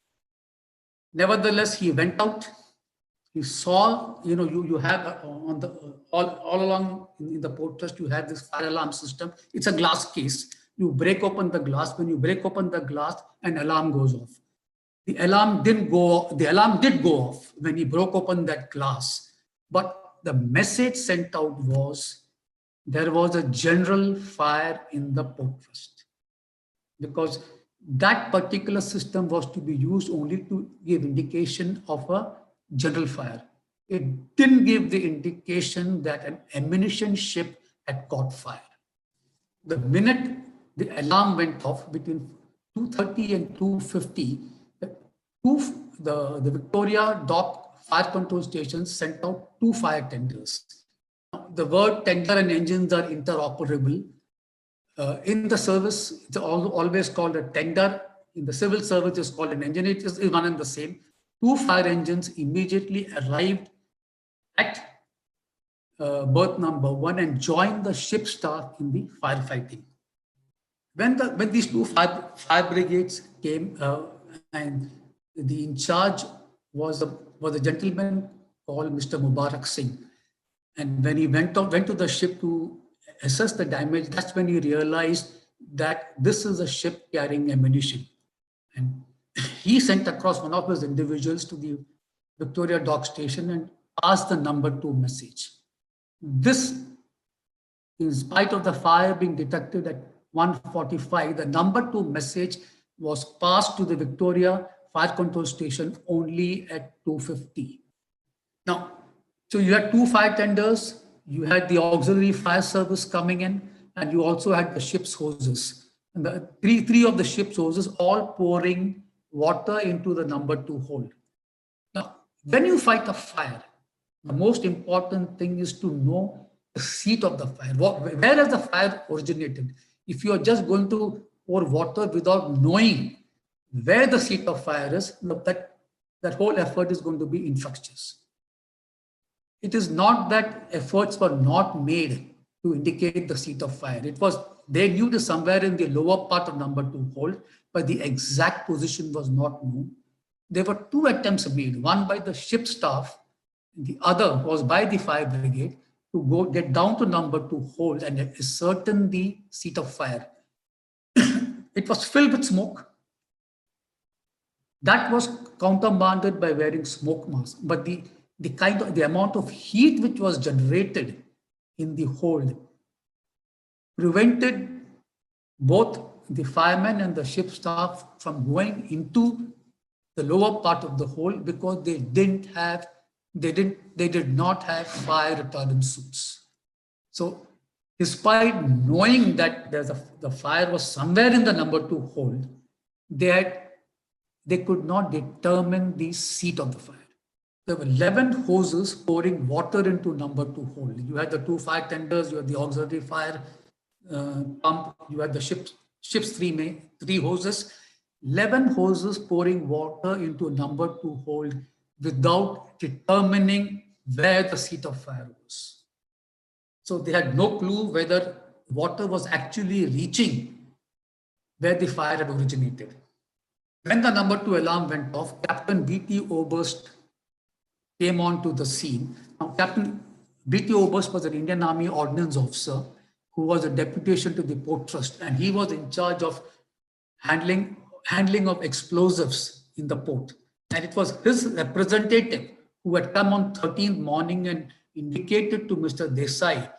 Nevertheless, he went out. He saw, you have all along in the port trust, you have this fire alarm system. It's a glass case. You break open the glass. When you break open the glass, an alarm goes off. The alarm did go off when he broke open that glass. But the message sent out was, there was a general fire in the port trust, because that particular system was to be used only to give indication of a general fire. It didn't give the indication that an ammunition ship had caught fire. The minute the alarm went off between 2:30 and 2:50, the Victoria Dock Fire Control Station sent out 2 fire tenders. The word tender and engines are interoperable. In the service, it's always called a tender. In the civil service, it's called an engine. It is one and the same. 2 fire engines immediately arrived at berth number 1 and joined the ship staff in the firefighting. When these 2 fire brigades came, and the in charge was a gentleman called Mr. Mubarak Singh. And when he went to the ship to assess the damage, that's when he realized that this is a ship carrying ammunition. And he sent across one of his individuals to the Victoria Dock Station and passed the number 2 message. This, in spite of the fire being detected at 1:45, the number 2 message was passed to the Victoria Fire Control Station only at 2:50. Now, so you had 2 fire tenders, you had the auxiliary fire service coming in, and you also had the ship's hoses. And the three of the ship's hoses all pouring water into the number 2 hold. Now, when you fight a fire, the most important thing is to know the seat of the fire. Where has the fire originated? If you are just going to pour water without knowing where the seat of fire is, that whole effort is going to be infructuous. It is not that efforts were not made to indicate the seat of fire. It was, they knew it somewhere in the lower part of number 2 hold, but the exact position was not known. There were 2 attempts made, one by the ship staff, the other was by the fire brigade to go get down to number 2 hold and ascertain the seat of fire. It was filled with smoke. That was countermanded by wearing smoke masks, but the amount of heat which was generated in the hold prevented both the firemen and the ship staff from going into the lower part of the hold because they did not have fire retardant suits. So despite knowing that the fire was somewhere in the number 2 hold, they could not determine the seat of the fire. There were 11 hoses pouring water into number 2 hold. You had the 2 fire tenders, you had the auxiliary fire pump, you had the ship's three hoses, 11 hoses pouring water into number 2 hold without determining where the seat of fire was. So they had no clue whether water was actually reaching where the fire had originated. When the number 2 alarm went off, Captain B.T. Oberst came onto the scene. Now, Captain B.T. Oberst was an Indian Army Ordnance officer who was a deputation to the Port Trust, and he was in charge of handling of explosives in the port. And it was his representative who had come on 13th morning and indicated to Mr. Desai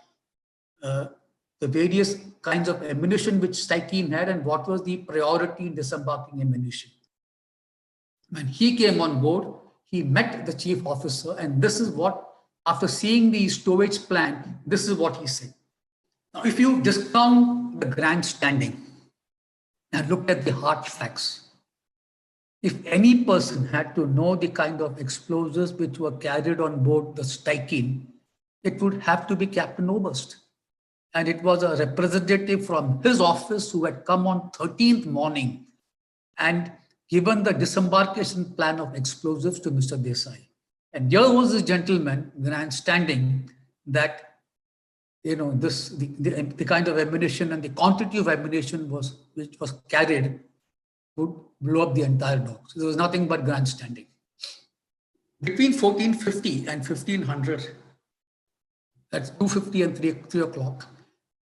the various kinds of ammunition which Steichen had and what was the priority in disembarking ammunition. When he came on board, he met the chief officer, and this is what, after seeing the stowage plan, this is what he said. Now, if you discount the grandstanding and look at the hard facts, if any person had to know the kind of explosives which were carried on board the Steichen, it would have to be Captain Oberst. And it was a representative from his office who had come on 13th morning and given the disembarkation plan of explosives to Mr. Desai. And here was this gentleman grandstanding that, the kind of ammunition and the quantity of ammunition which was carried would blow up the entire dock. So there was nothing but grandstanding. Between 1450 and 1500, that's 2:50 and 3 o'clock,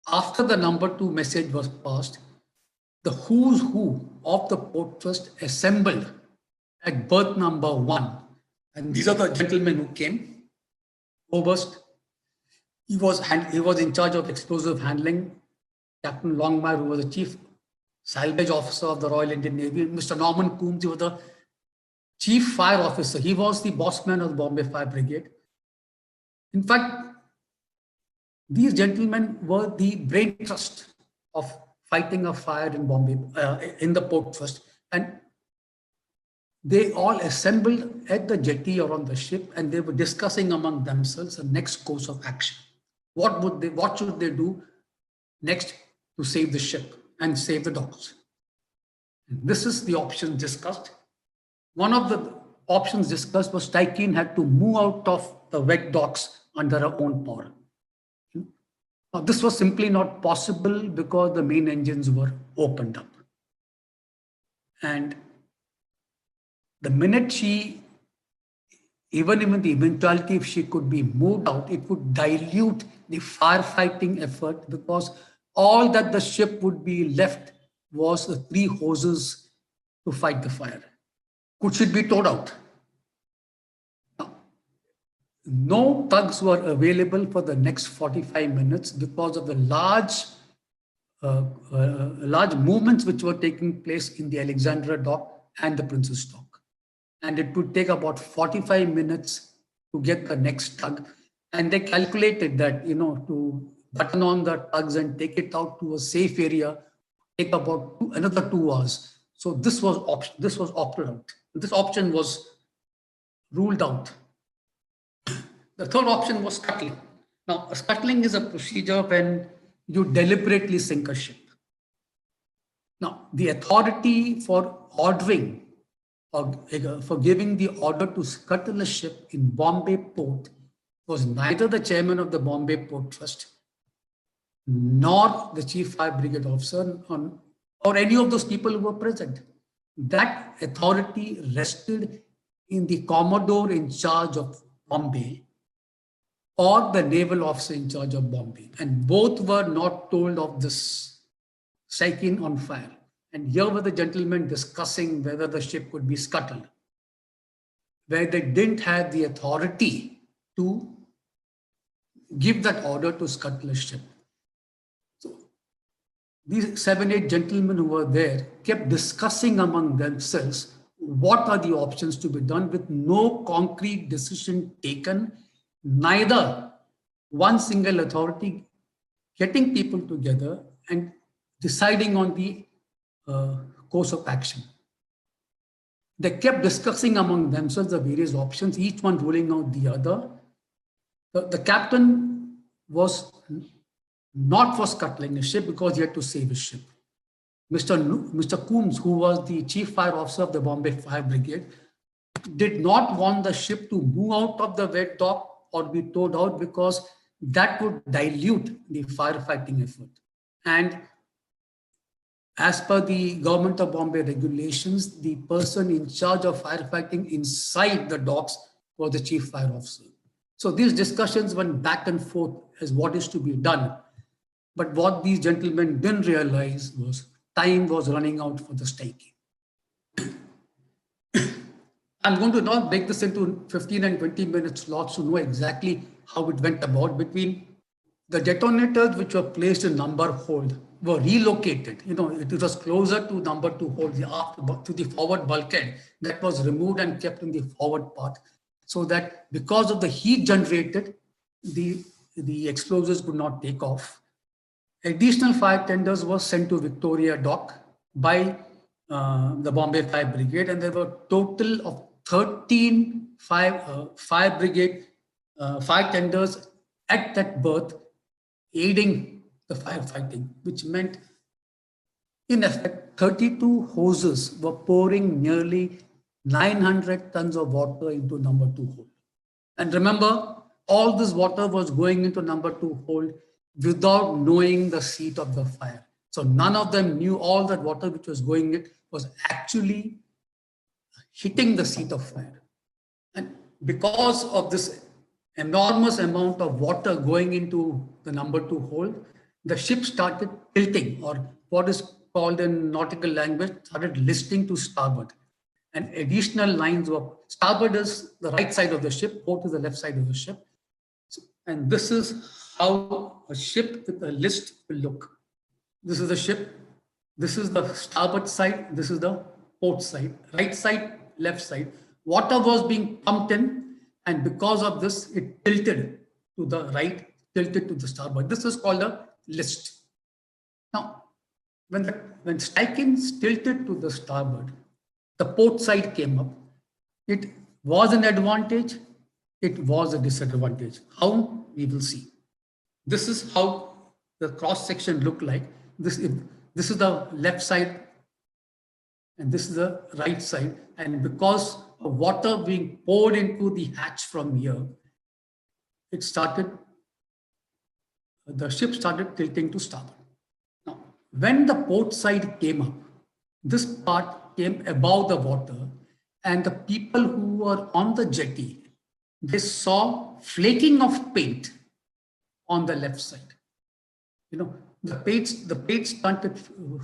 after the number 2 message was passed, the who's who of the Port Trust assembled at berth number 1. And these are the gentlemen who came. Oberst, he was in charge of explosive handling. Captain Longmire, who was the chief salvage officer of the Royal Indian Navy. Mr. Norman Coombs, he was the chief fire officer. He was the boss man of the Bombay Fire Brigade. In fact, these gentlemen were the brain trust of fighting a fire in Bombay, in the Port Trust. And they all assembled at the jetty or on the ship, and they were discussing among themselves the next course of action. What should they do next to save the ship and save the docks? And this is the options discussed. One of the options discussed was Steichen had to move out of the wet docks under her own power. Now, this was simply not possible because the main engines were opened up. And the minute even in the eventuality if she could be moved out, it would dilute the firefighting effort because All that the ship would be left was the 3 hoses to fight the fire. Could ship be towed out? No tugs were available for the next 45 minutes because of the large movements which were taking place in the Alexandra dock and the Princess dock. And it would take about 45 minutes to get the next tug. And they calculated that, to button on the tugs and take it out to a safe area, take about another 2 hours. So this was opted out. This option was ruled out. The third option was scuttling. Now, scuttling is a procedure when you deliberately sink a ship. Now, the authority for ordering or for giving the order to scuttle a ship in Bombay port was neither the chairman of the Bombay Port Trust nor the chief fire brigade officer or any of those people who were present. That authority rested in the commodore in charge of Bombay or the naval officer in charge of Bombay. And both were not told of this striking on fire. And here were the gentlemen discussing whether the ship could be scuttled, where they didn't have the authority to give that order to scuttle a ship. So these 7, 8 gentlemen who were there kept discussing among themselves what are the options to be done with no concrete decision taken, neither one single authority getting people together and deciding on the course of action. They kept discussing among themselves the various options, each one ruling out the other. The captain was not for scuttling a ship because he had to save his ship. Mr. Coombs, who was the chief fire officer of the Bombay Fire Brigade, did not want the ship to move out of the wet dock or be towed out because that would dilute the firefighting effort. And as per the Government of Bombay regulations, the person in charge of firefighting inside the docks was the chief fire officer. So these discussions went back and forth as what is to be done. But what these gentlemen didn't realize was time was running out for the striking. I'm going to now break this into 15 and 20 minute slots to know exactly how it went about. Between the detonators which were placed in number hold were relocated. It was closer to number 2 hold, to the forward bulkhead that was removed and kept in the forward part, so that because of the heat generated, the explosives could not take off. Additional fire tenders were sent to Victoria Dock by the Bombay Fire Brigade, and there were a total of 13 fire brigade fire tenders at that berth aiding the firefighting, which meant, in effect, 32 hoses were pouring nearly 900 tons of water into number 2 hold. And remember, all this water was going into number 2 hold without knowing the seat of the fire. So none of them knew all that water which was going in was actually hitting the seat of fire. And because of this enormous amount of water going into the number 2 hold, the ship started tilting, or what is called in nautical language, started listing to starboard. And additional lines were, starboard is the right side of the ship, port is the left side of the ship. And this is how a ship with a list will look. This is the ship, this is the starboard side, this is the port side, right side, left side. Water was being pumped in, and because of this, it tilted to the right, tilted to the starboard. This is called a list. Now, when Steichen tilted to the starboard, the port side came up. It was an advantage, it was a disadvantage. How? We will see. This is how the cross section looked like. This is the left side and this is the right side. And because of water being poured into the hatch from here, the ship started tilting to starboard. Now, when the port side came up, this part came above the water, and the people who were on the jetty, they saw flaking of paint on the left side. the paint started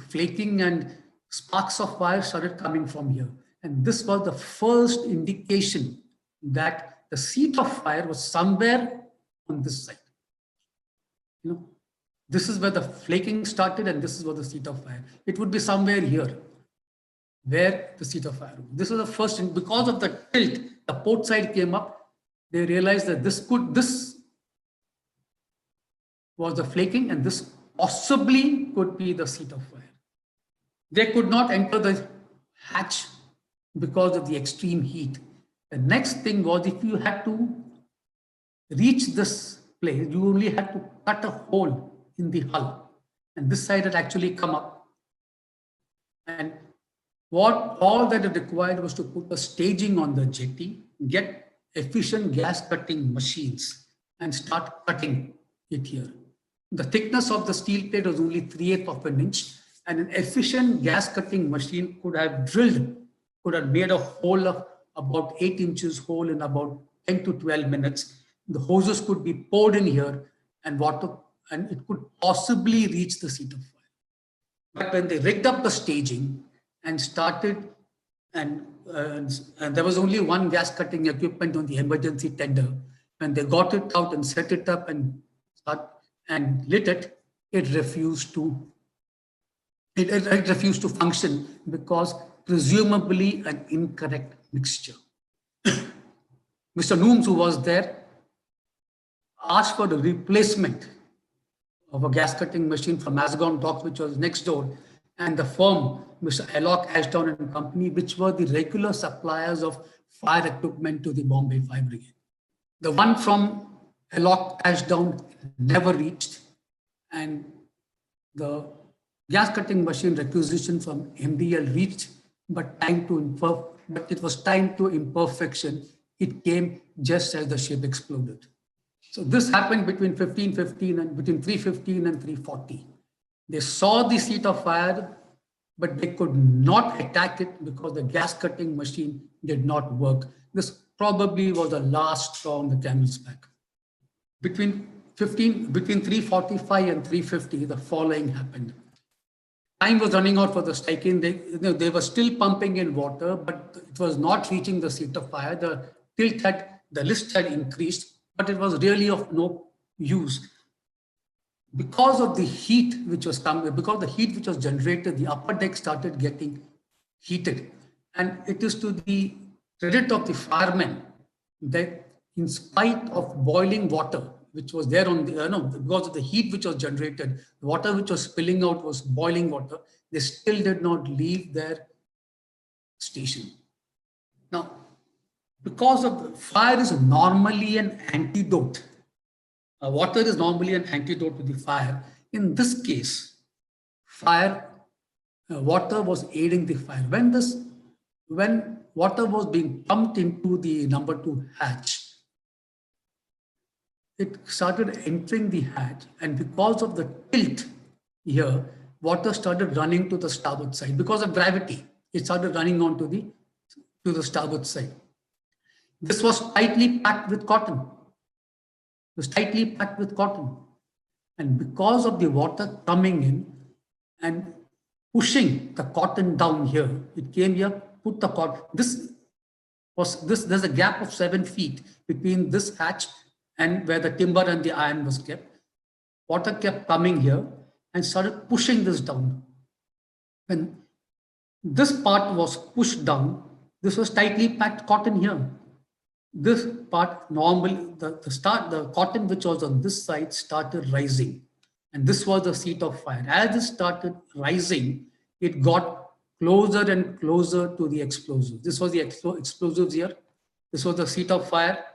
flaking and sparks of fire started coming from here. And this was the first indication that the seat of fire was somewhere on this side. You know, this is where the flaking started, and this is where the seat of fire. It would be somewhere here, where the seat of fire. This was the first, and because of the tilt, the port side came up. They realized that this was the flaking, and this possibly could be the seat of fire. They could not enter the hatch because of the extreme heat. The next thing was, if you had to reach this place, you only had to cut a hole in the hull, and this side had actually come up. And what all that it required was to put a staging on the jetty, get efficient gas cutting machines, and start cutting it here. The thickness of the steel plate was only 3/8 of an inch, and an efficient gas cutting machine could have made a hole of about 8 inches hole in about 10 to 12 minutes. The hoses could be poured in here, and it could possibly reach the seat of fire. But when they rigged up the staging and started, and there was only one gas cutting equipment on the emergency tender, when they got it out and set it up and lit it, it refused to function because presumably an incorrect mixture. Mr. Nooms, who was there, asked for the replacement of a gas cutting machine from Asgon Docks, which was next door, and the firm, Mr. Alloc Ashdown and Company, which were the regular suppliers of fire equipment to the Bombay Fire Brigade. The one from Alloc Ashdown never reached, and the gas cutting machine requisition from MDL reached, but it was timed to imperfection. It came just as the ship exploded. So this happened between 3:15 and 3:40. They saw the seat of fire, but they could not attack it because the gas cutting machine did not work. This probably was the last straw on the camel's back. Between 3:45 and 3:50, the following happened. Time was running out for the strike-in. They were still pumping in water, but it was not reaching the seat of fire. The list had increased, but it was really of no use. Because of the heat which was generated, the upper deck started getting heated. And it is to the credit of the firemen that in spite of boiling water, which was there because of the heat which was generated, the water which was spilling out was boiling water, they still did not leave their station. Now, because of the fire is normally an antidote. Water is normally an antidote to the fire. In this case, water was aiding the fire. When water was being pumped into the number 2 hatch, it started entering the hatch, and because of the tilt here, water started running to the starboard side. Because of gravity, it started running on to the starboard side. This was tightly packed with cotton. And because of the water coming in and pushing the cotton down here, it came here, put the cotton. There's a gap of 7 feet between this hatch and where the timber and the iron was kept. Water kept coming here and started pushing this down. When this part was pushed down, this was tightly packed cotton here. This part normally, the cotton which was on this side started rising. And this was the seat of fire. As it started rising, it got closer and closer to the explosives. This was the explosives here. This was the seat of fire.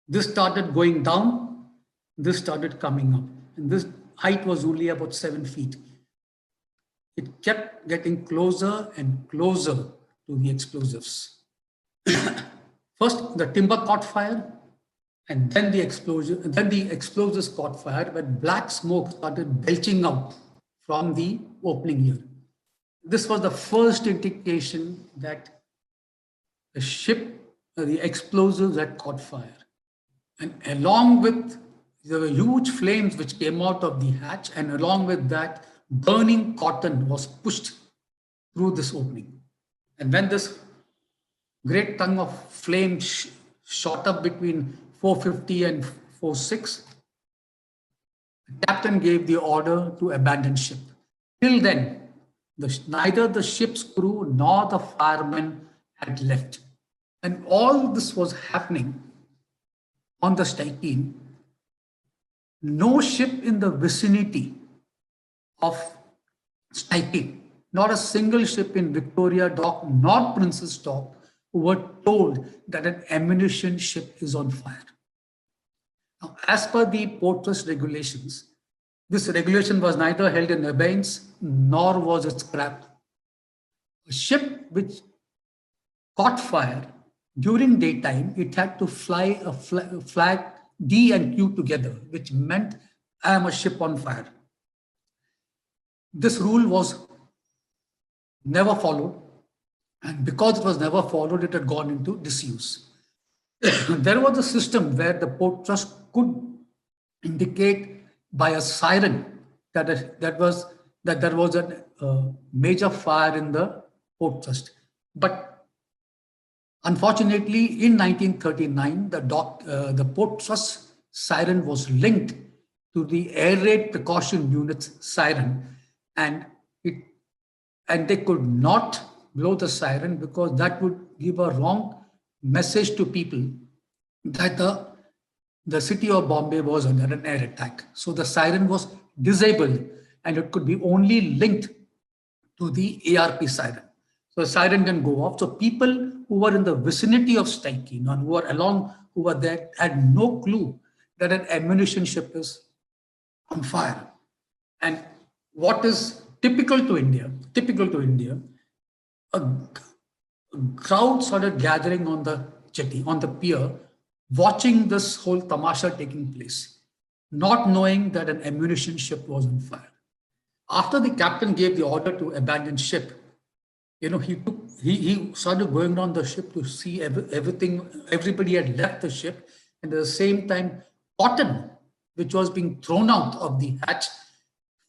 This started going down. This started coming up. And this height was only about 7 feet. It kept getting closer and closer to the explosives. First, the timber caught fire, and then the explosion, and then the explosives caught fire, when black smoke started belching out from the opening here. This was the first indication that the explosives had caught fire. And along with there were huge flames which came out of the hatch, and along with that, burning cotton was pushed through this opening. And when this great tongue of flame shot up between 450 and 46, the captain gave the order to abandon ship. Till then, neither the ship's crew nor the firemen had left. And all this was happening on the Steikin. No ship in the vicinity of Steikin, not a single ship in Victoria Dock, nor Princess Dock, were told that an ammunition ship is on fire. Now, as per the port trust regulations, this regulation was neither held in abeyance nor was it scrapped. A ship which caught fire during daytime, it had to fly a flag D and Q together, which meant I am a ship on fire. This rule was never followed, and because it was never followed, it had gone into disuse. There was a system where the port trust could indicate by a siren that there was a major fire in the port trust. But unfortunately, in 1939, the port trust siren was linked to the air raid precaution unit's siren, and they could not blow the siren because that would give a wrong message to people that the city of Bombay was under an air attack. So the siren was disabled and it could be only linked to the ARP siren. So the siren didn't go off. So people who were in the vicinity of Steikin and who were there had no clue that an ammunition ship is on fire. And what is typical to India, a crowd started gathering on the jetty, on the pier, watching this whole tamasha taking place, not knowing that an ammunition ship was on fire. After the captain gave the order to abandon ship, he started going around the ship to see everything. Everybody had left the ship, and at the same time, cotton, which was being thrown out of the hatch,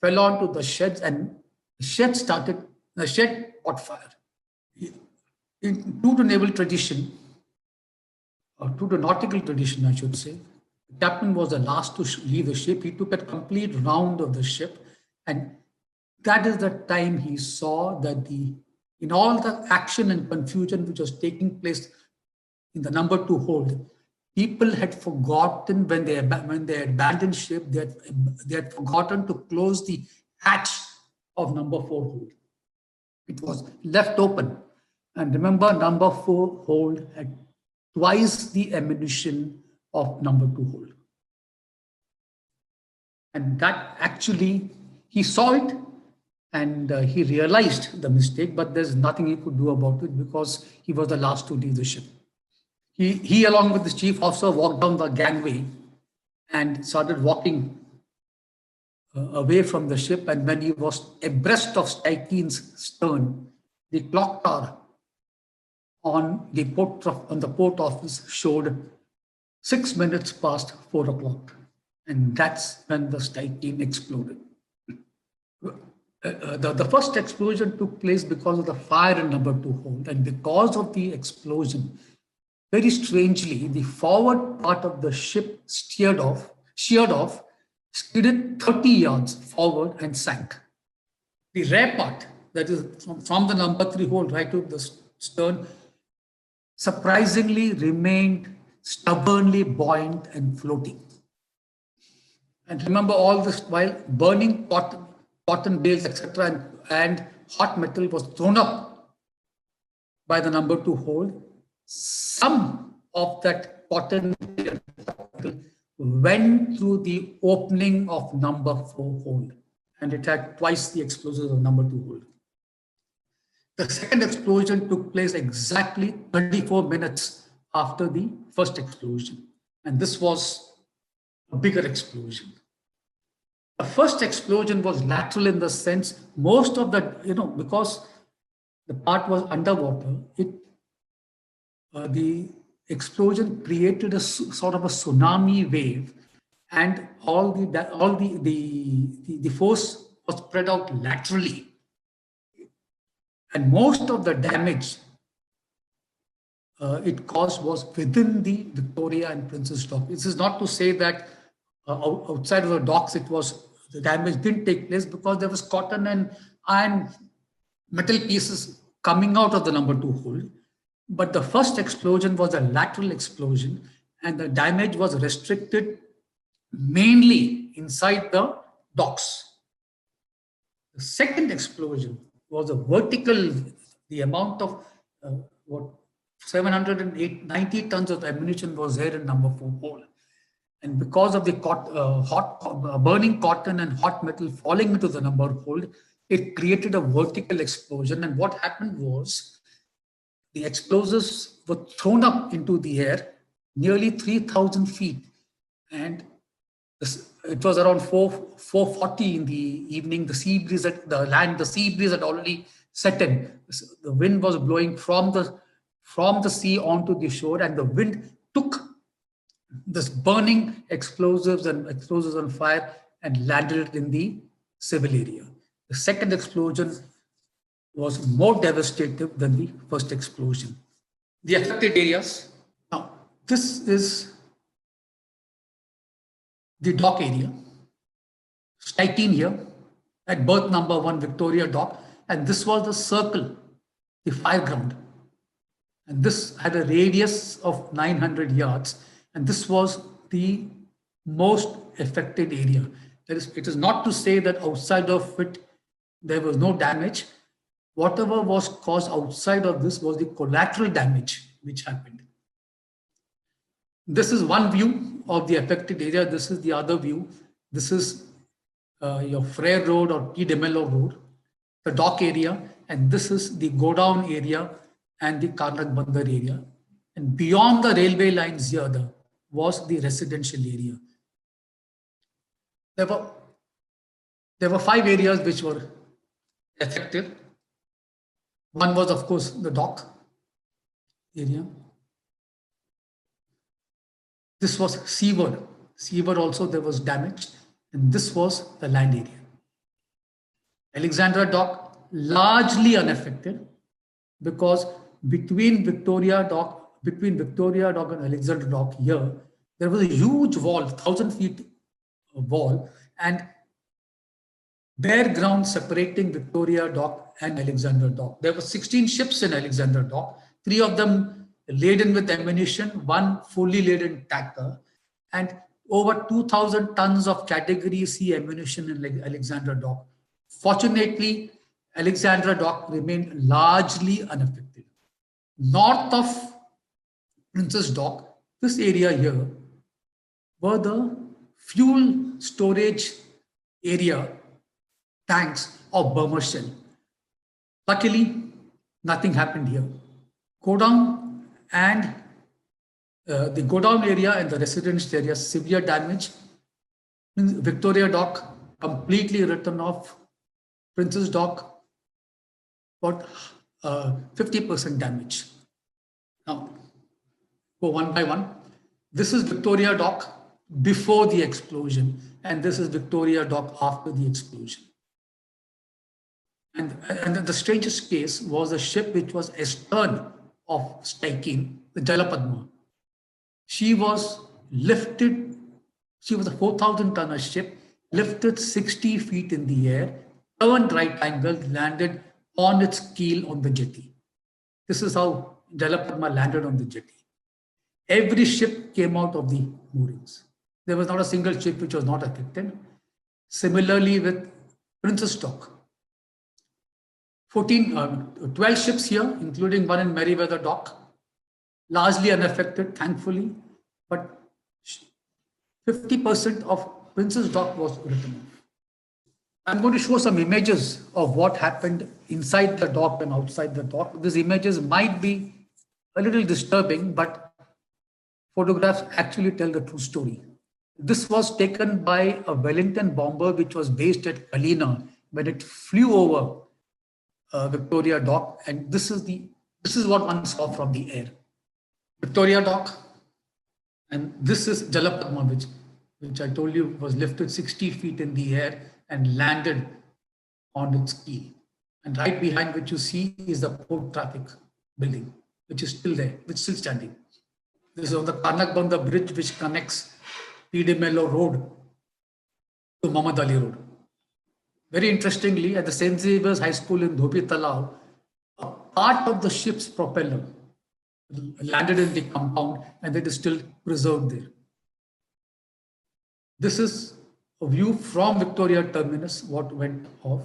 fell onto the sheds, and the shed caught fire. True to naval tradition, or true to nautical tradition, I should say, the captain was the last to leave the ship. He took a complete round of the ship, and that is the time he saw that in all the action and confusion which was taking place in the number 2 hold, people had forgotten when they abandoned ship, they had forgotten to close the hatch of number 4 hold. It was left open. And remember, number 4 hold had twice the ammunition of number 2 hold. And that actually, he saw it and he realized the mistake, but there's nothing he could do about it because he was the last to leave the ship. He along with the chief officer, walked down the gangway and started walking away from the ship. And when he was abreast of Steikin's stern, the clock tower on the port office showed 6 minutes past 4 o'clock. And that's when the Steikin exploded. The first explosion took place because of the fire in number 2 hold. And because of the explosion, very strangely, the forward part of the ship sheared off, skidded 30 yards forward and sank. The rear part, that is from the number 3 hold right to the stern, surprisingly remained stubbornly buoyant and floating. And remember, all this while burning cotton bales, etc., and hot metal was thrown up by the number 2 hold. Some of that cotton went through the opening of number 4 hold, and it had twice the explosives of number 2 hold. The second explosion took place exactly 34 minutes after the first explosion, and this was a bigger explosion. The first explosion was lateral in the sense most of the, because the part was underwater, the explosion created a sort of a tsunami wave, and the force was spread out laterally, and most of the damage it caused was within the Victoria and Princess Dock. This is not to say that outside of the docks the damage didn't take place, because there was cotton and iron metal pieces coming out of the number 2 hold. But the first explosion was a lateral explosion, and the damage was restricted mainly inside the docks. The second explosion was a vertical, the amount of 790 tons of ammunition was there in number 4 hole. And because of the burning cotton and hot metal falling into the number hold, it created a vertical explosion. And what happened was the explosives were thrown up into the air nearly 3,000 feet. And it was around 4:40 in the evening. The sea breeze at the sea breeze had already set in. The wind was blowing from the sea onto the shore, and the wind took this burning explosives on fire and landed it in the civil area. The second explosion was more devastating than the first explosion. The affected areas. Now, this is the dock area. Striking here at berth number 1, Victoria Dock, and this was the circle, the fire ground. And this had a radius of 900 yards. And this was the most affected area. It is not to say that outside of it, there was no damage. Whatever was caused outside of this was the collateral damage which happened. This is one view of the affected area. This is the other view. This is your Frere Road or P. de Mello Road, the dock area. And this is the godown area and the Karnak Bandar area. And beyond the railway lines here, was the residential area. There were 5 areas which were affected. One was, of course, the dock area. This was seaward. Seaward also there was damage, and this was the land area. Alexandra Dock largely unaffected, because between Victoria Dock and Alexandra Dock here, there was a huge wall, 1,000 feet wall, and bare ground separating Victoria Dock and Alexandra Dock. There were 16 ships in Alexandra Dock, 3 of them laden with ammunition, 1 fully laden tanker, and over 2,000 tons of category C ammunition in Alexandra Dock. Fortunately, Alexandra Dock remained largely unaffected. North of Princess Dock, this area here, were the fuel storage area tanks of Burma Shell. Luckily, nothing happened here. Godown and the godown area and the residence area, severe damage. Victoria Dock completely written off. Princess Dock got 50% damage. Now, go one by one. This is Victoria Dock before the explosion, and this is Victoria Dock after the explosion. And the strangest case was a ship which was astern of striking, the Jalapadma. She was lifted, she was a 4,000-tonner ship, lifted 60 feet in the air, turned right angle, landed on its keel on the jetty. This is how Jalapadma landed on the jetty. Every ship came out of the moorings. There was not a single ship which was not affected. Similarly with Princess Dock. 12 ships here, including one in Meriwether Dock, largely unaffected, thankfully, but 50% of Princess Dock was written off. I'm going to show some images of what happened inside the dock and outside the dock. These images might be a little disturbing, but photographs actually tell the true story. This was taken by a Wellington bomber which was based at Kalina when it flew over Victoria Dock, and this is what one saw from the air. Victoria Dock, and this is Jalapadma, which which I told you was lifted 60 feet in the air and landed on its keel. And right behind which you see is the port traffic building, which is still there, which is still standing. This is on the Kanakbanda bridge, which connects P.D. Mello Road to Muhammad Ali Road. Very interestingly, at the St. Xavier's High School in Dhobi Talao, a part of the ship's propeller landed in the compound and it is still preserved there. This is a view from Victoria Terminus, what went off.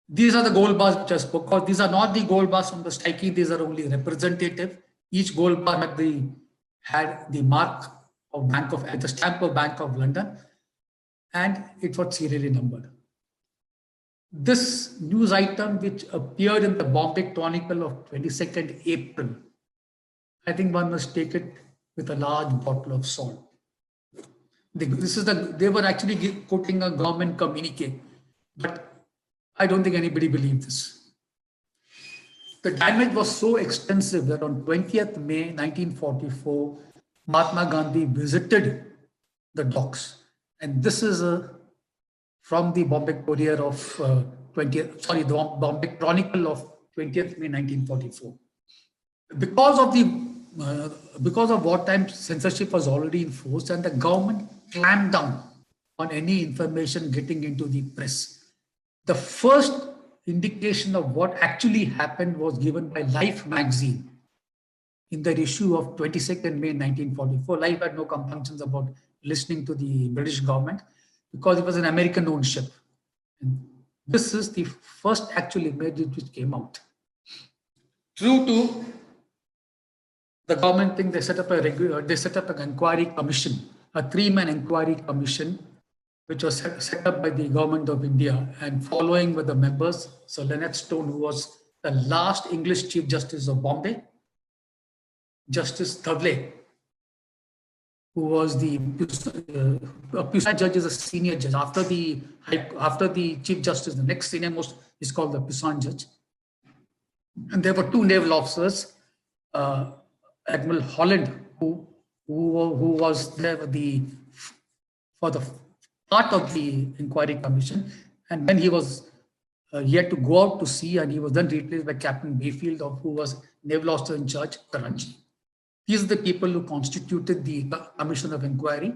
These are the gold bars which I spoke of. These are not the gold bars from the striking, these are only representative. Each gold bar had the mark of the stamp of Bank of London, and it was serially numbered. This news item, which appeared in the Bombay Chronicle of 22nd April, I think one must take it with a large bottle of salt. They were actually quoting a government communique, but I don't think anybody believed this. The damage was so extensive that on 20th May 1944, Mahatma Gandhi visited the docks. And this is from the Bombay Courier of the Bombay Chronicle of 20th May 1944. Because of wartime censorship was already enforced and the government clamped down on any information getting into the press. The first indication of what actually happened was given by Life magazine in their issue of 22nd May 1944. Life had no compunctions about listening to the British government because it was an American-owned ship. And this is the first actual image which came out. True to the government thing, they set up an inquiry commission, a 3-man inquiry commission, which was set up by the government of India, and following with the members, Sir Leonard Stone, who was the last English Chief Justice of Bombay, Justice Thavle, who was the Pusan judge, is a senior judge. After the Chief Justice, the next senior most is called the Pusan judge. And there were 2 naval officers, Admiral Holland, who was there for the part of the inquiry commission, and then he was yet to go out to sea, and he was then replaced by Captain Bayfield, who was naval officer in charge, Karachi. These are the people who constituted the commission of inquiry.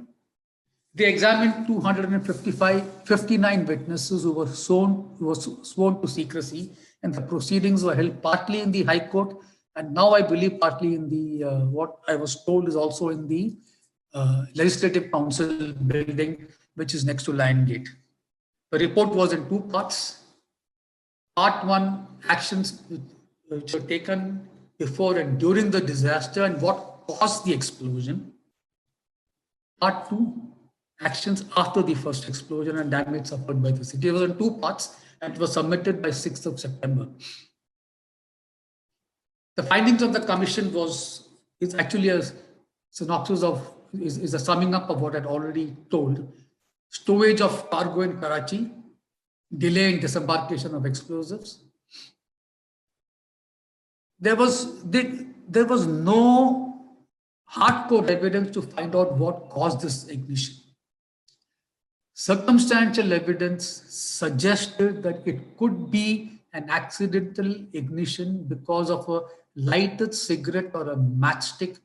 They examined 259 witnesses who were sworn to secrecy, and the proceedings were held partly in the High Court, and now I believe partly in the what I was told is also in the Legislative Council building, which is next to Lion Gate. The report was in 2 parts. Part 1, actions which were taken before and during the disaster and what caused the explosion. Part 2, actions after the first explosion and damage suffered by the city. It was in 2 parts and it was submitted by 6th of September. The findings of the commission is actually a synopsis is a summing up of what I'd already told. Stowage of cargo in Karachi, delay in disembarkation of explosives. There was no hardcore evidence to find out what caused this ignition. Circumstantial evidence suggested that it could be an accidental ignition because of a lighted cigarette or a matchstick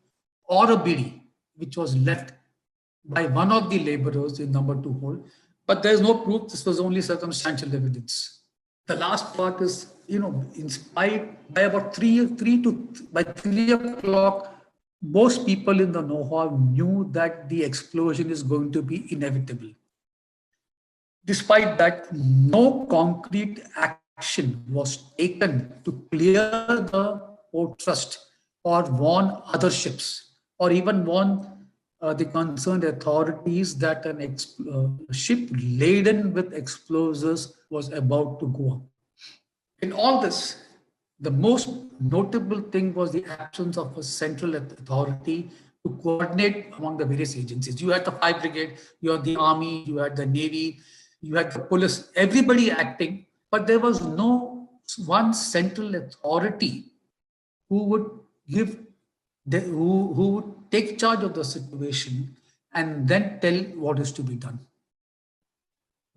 or a bidi, which was left by one of the laborers in number 2 hole, but there's no proof. This was only circumstantial evidence. The last part is, inspired by about 3 o'clock, most people in the know-how knew that the explosion is going to be inevitable. Despite that, no concrete action was taken to clear the port trust or warn other ships or even warn the concerned authorities that a ship laden with explosives was about to go up. In all this, the most notable thing was the absence of a central authority to coordinate among the various agencies. You had the Fire Brigade, you had the Army, you had the Navy, you had the police, everybody acting, but there was no one central authority who would take charge of the situation and then tell what is to be done.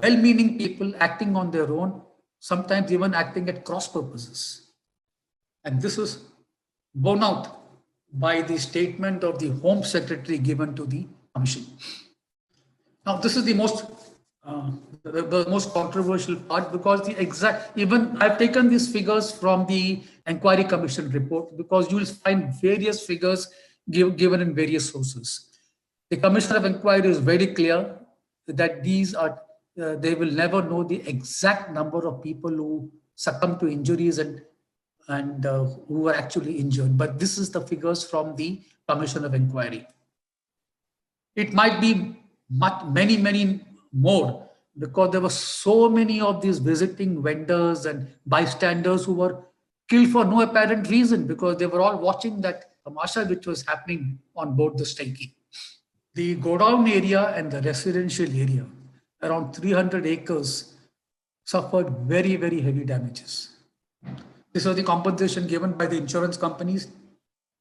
Well-meaning people acting on their own, sometimes even acting at cross purposes. And this is borne out by the statement of the Home Secretary given to the Commission. Now, this is the most controversial part, because even I've taken these figures from the Inquiry Commission report, because you will find various figures given in various sources. The Commission of Inquiry is very clear that these are, they will never know the exact number of people who succumb to injuries and who were actually injured. But this is the figures from the Commission of Inquiry. It might be many more, because there were so many of these visiting vendors and bystanders who were killed for no apparent reason, because they were all watching that tamasha which was happening on board the Stanky. The godown area and the residential area, around 300 acres, suffered very heavy damages. This was the compensation given by the insurance companies,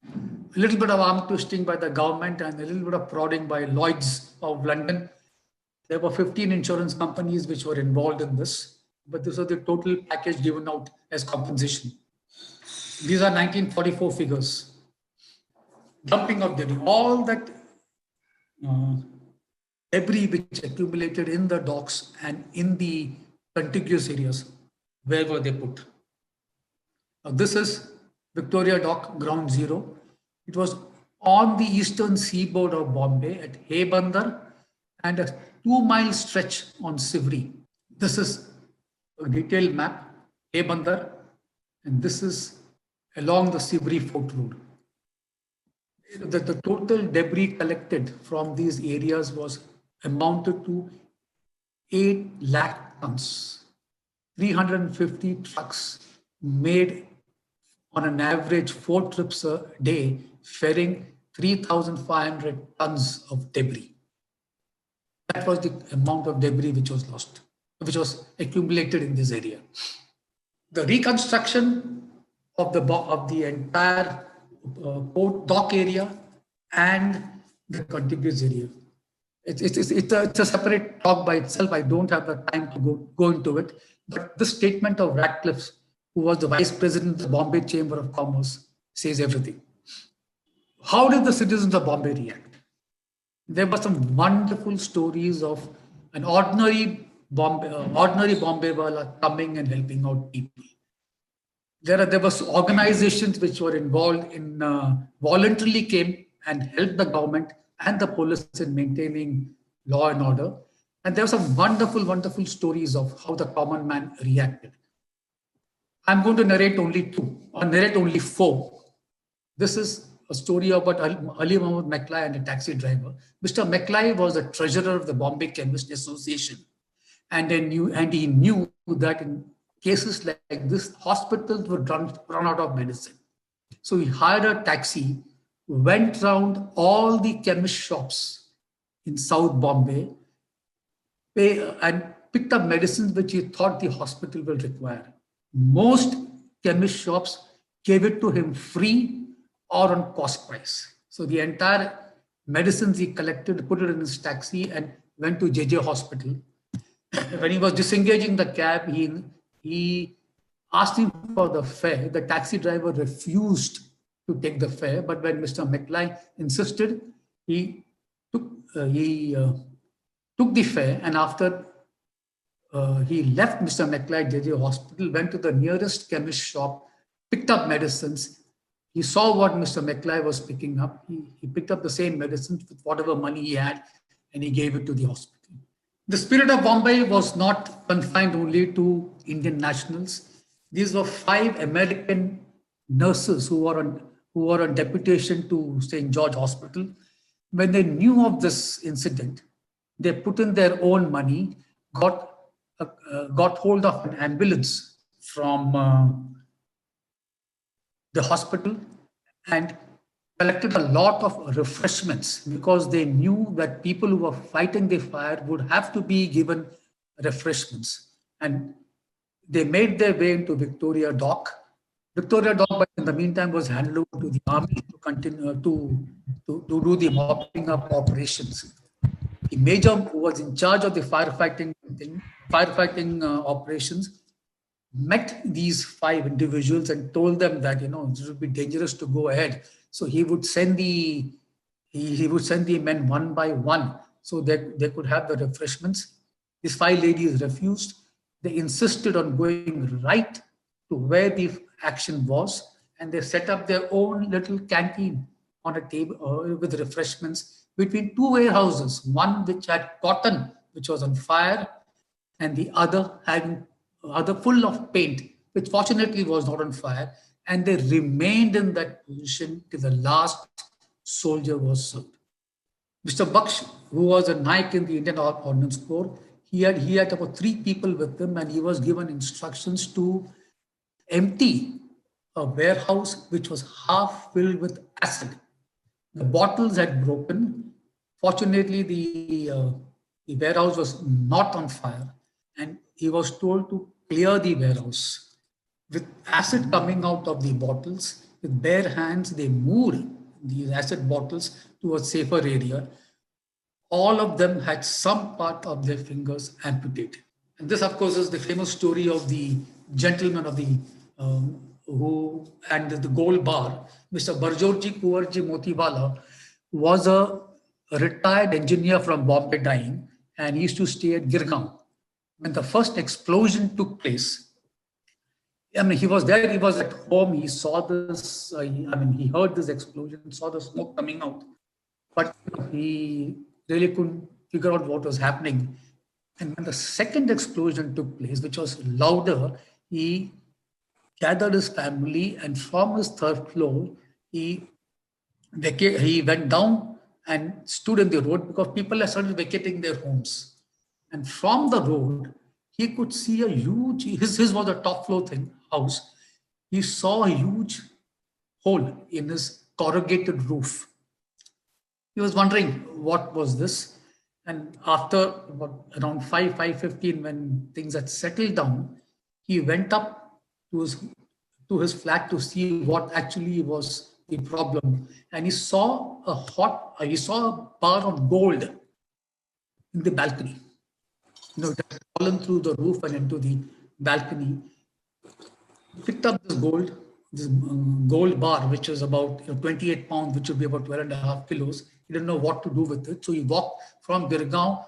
a little bit of arm twisting by the government, and a little bit of prodding by Lloyd's of London. There were 15 insurance companies which were involved in this, but this was the total package given out as compensation. These are 1944 figures. Dumping of debris, all that debris which accumulated in the docks and in the contiguous areas, where were they put? Now, this is Victoria Dock, Ground Zero. It was on the eastern seaboard of Bombay at Haybandar and a 2-mile stretch on Sivri. This is a detailed map, Haybandar, and this is along the Sivri Fort Road. The total debris collected from these areas was amounted to 8 lakh tons. 350 trucks made on an average 4 trips a day, ferrying 3,500 tons of debris. That was the amount of debris which was lost, which was accumulated in this area. The reconstruction of the entire port dock area and the contiguous area. It's a separate talk by itself. I don't have the time to go into it. But the statement of Ratcliffe, who was the vice president of the Bombay Chamber of Commerce, says everything. How did the citizens of Bombay react? There were some wonderful stories of an ordinary Bombay wala coming and helping out people. There were organizations which were involved in voluntarily came and helped the government and the police in maintaining law and order. And there were some wonderful stories of how the common man reacted. I'm going to narrate only 4. This is a story about Ali Muhammad Maklai and a taxi driver. Mr. Maklai was the treasurer of the Bombay Chemist Association. And he knew that in cases like this, hospitals would run out of medicine. So he hired a taxi, went round all the chemist shops in South Bombay, and picked up medicines which he thought the hospital will require. Most chemist shops gave it to him free or on cost price. So the entire medicines he collected, put it in his taxi and went to JJ Hospital. When he was disengaging the cab, he asked him for the fare. The taxi driver refused to take the fare, but when Mr. Maklai insisted, he took the fare, and after he left Mr. Maklai JJ Hospital, went to the nearest chemist shop, picked up medicines. He saw what Mr. Maklai was picking up. He picked up the same medicines with whatever money he had, and he gave it to the hospital. The spirit of Bombay was not confined only to Indian nationals. These were 5 American nurses who were on deputation to St. George Hospital. When they knew of this incident, they put in their own money, got hold of an ambulance from the hospital and collected a lot of refreshments, because they knew that people who were fighting the fire would have to be given refreshments. And they made their way into Victoria Dock. Victoria Dock, in the meantime, was handed over to the army to continue to do the mopping up operations. major who was in charge of the firefighting operations, met these 5 individuals and told them that it would be dangerous to go ahead. So he would send the men one by one so that they could have the refreshments. These 5 ladies refused. They insisted on going right to where the action was, and they set up their own little canteen on a table with refreshments between 2 warehouses, one which had cotton, which was on fire, and the other full of paint, which fortunately was not on fire. And they remained in that position till the last soldier was served. Mr. Baksh, who was a Naik in the Indian Ordnance Corps, he had about 3 people with him, and he was given instructions to empty a warehouse which was half filled with acid. The bottles had broken. Fortunately, the warehouse was not on fire, and he was told to clear the warehouse. With acid coming out of the bottles, with bare hands, they moved these acid bottles to a safer area. All of them had some part of their fingers amputated. And this, of course, is the famous story of the gentleman of the the gold bar. Mr. Barjorji Kuwarji Motiwala was a retired engineer from Bombay, and he used to stay at Girgaon. When the first explosion took place, he was there, he was at home, he saw this, he heard this explosion, saw the smoke coming out, but he really couldn't figure out what was happening. And when the second explosion took place, which was louder, he gathered his family, and from his 3rd floor, he went down and stood in the road because people had started vacating their homes. And from the road, he could see a huge, his was a top floor house. He saw a huge hole in his corrugated roof. He was wondering what was this. And after around 5:15, when things had settled down, he went up to his flat to see what actually was the problem. And he saw a bar of gold in the balcony. It had fallen through the roof and into the balcony. He picked up this gold bar, which is about 28 pounds, which would be about 12.5 kilos. He didn't know what to do with it. So he walked from Girgaon,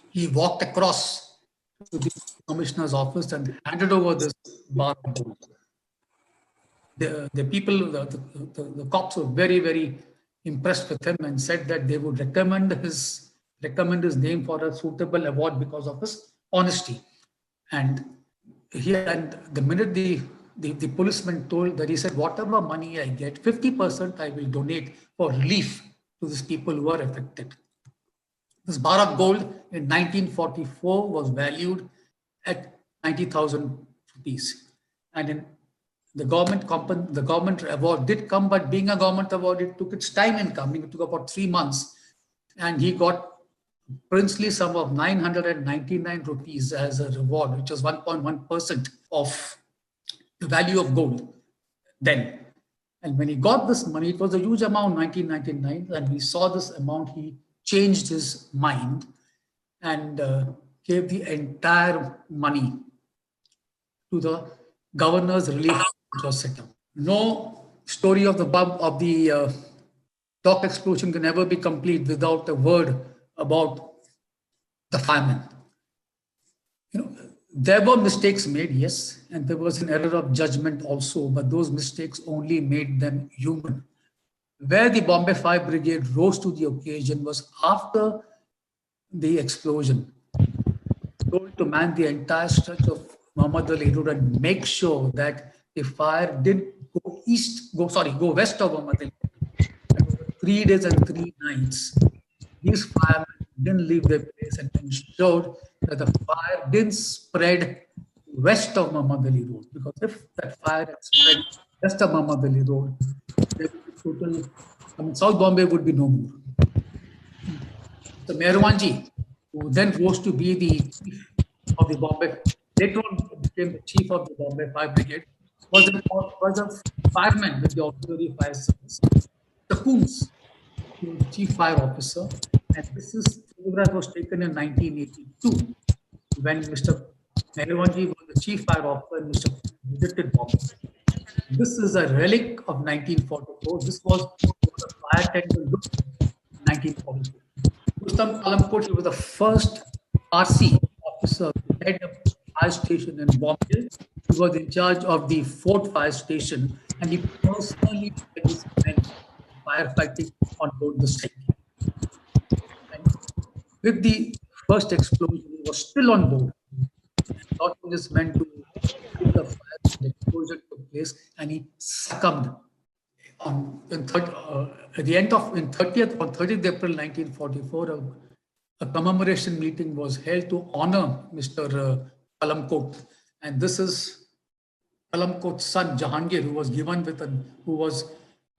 he walked across to the commissioner's office and handed over this bar of gold. The people, the cops were very, very impressed with him and said that they would recommend his name for a suitable award because of his honesty. And the minute the policeman told that, he said, whatever money I get, 50% I will donate for relief to these people who are affected. This bar of gold in 1944 was valued at 90,000 rupees. And in the government award did come, but being a government award, it took its time in coming. It took about 3 months. And he got princely sum of 999 rupees as a reward, which was 1.1% of the value of gold then. And when he got this money, it was a huge amount, 1999, and he saw this amount, he changed his mind and gave the entire money to the governor's relief which was set up. No story of the dock explosion can ever be complete without a word about the firemen. There were mistakes made, yes, and there was an error of judgment also, but those mistakes only made them human. Where the Bombay Fire Brigade rose to the occasion was after the explosion, told to man the entire stretch of Muhammad Ali Road and make sure that the fire didn't go west of Muhammad Ali. 3 days and 3 nights, these firemen didn't leave their place and ensured that the fire didn't spread west of Muhammad Ali Road. Because if that fire had spread west of Muhammad Ali Road, there would be South Bombay would be no more. The Meherwanji, who then rose to be the chief of the Bombay, later on became the chief of the Bombay Fire Brigade, was a fireman with the auxiliary fire service. The Coons, the chief fire officer, And this photograph was taken in 1982 when Mr. Nehruji was the chief fire officer and Mr. visited Bombay. This is a relic of 1944. This was what a fire tender looked like in 1944. Rustam Palamkot was the first RC officer to head a fire station in Bombay. He was in charge of the Fort Fire Station and he personally led his men firefighting on board the site. And with the first explosion, he was still on board. Not his men to put the fire, the explosion took place, and he succumbed at the end of in 30th April 1944. A commemoration meeting was held to honor Mr. Palamkot, and this is Palamkot's son Jahangir, who was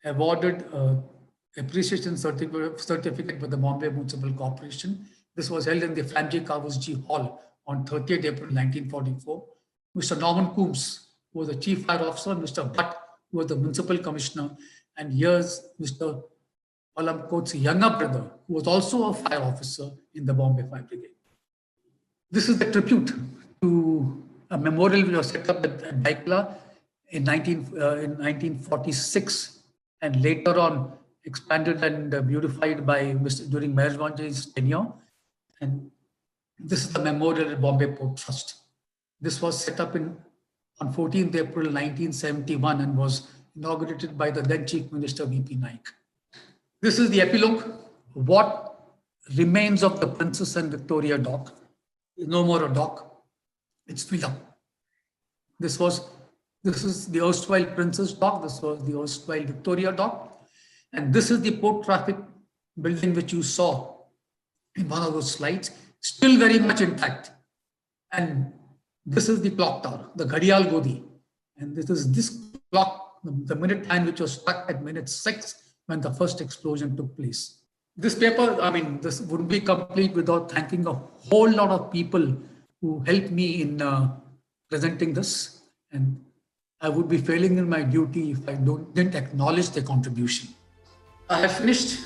awarded appreciation certificate by the Bombay Municipal Corporation. This was held in the Flamji Kavusji Hall on 30th April 1944. Mr. Norman Coombs, who was the chief fire officer, Mr. Bhatt, who was the municipal commissioner, and here's Mr. Palamkot's younger brother, who was also a fire officer in the Bombay Fire Brigade. This is the tribute to a memorial which was set up at Daikla in 1946 and later on expanded and beautified by during Maharaj's tenure. And this is the memorial at Bombay Port Trust. This was set up on 14th April 1971 and was inaugurated by the then Chief Minister V.P. Naik. This is the epilogue. What remains of the Princess and Victoria dock is no more a dock, it's filled up. This is the erstwhile Princess dock, this was the erstwhile Victoria dock, and this is the port traffic building which you saw in one of those slides, still very much intact. And this is the clock tower, the Ghadial Godi, and this clock, the minute hand which was struck at minute 6 when the first explosion took place. This paper, this wouldn't be complete without thanking a whole lot of people who helped me in presenting this, and I would be failing in my duty if I didn't acknowledge their contribution. I have finished.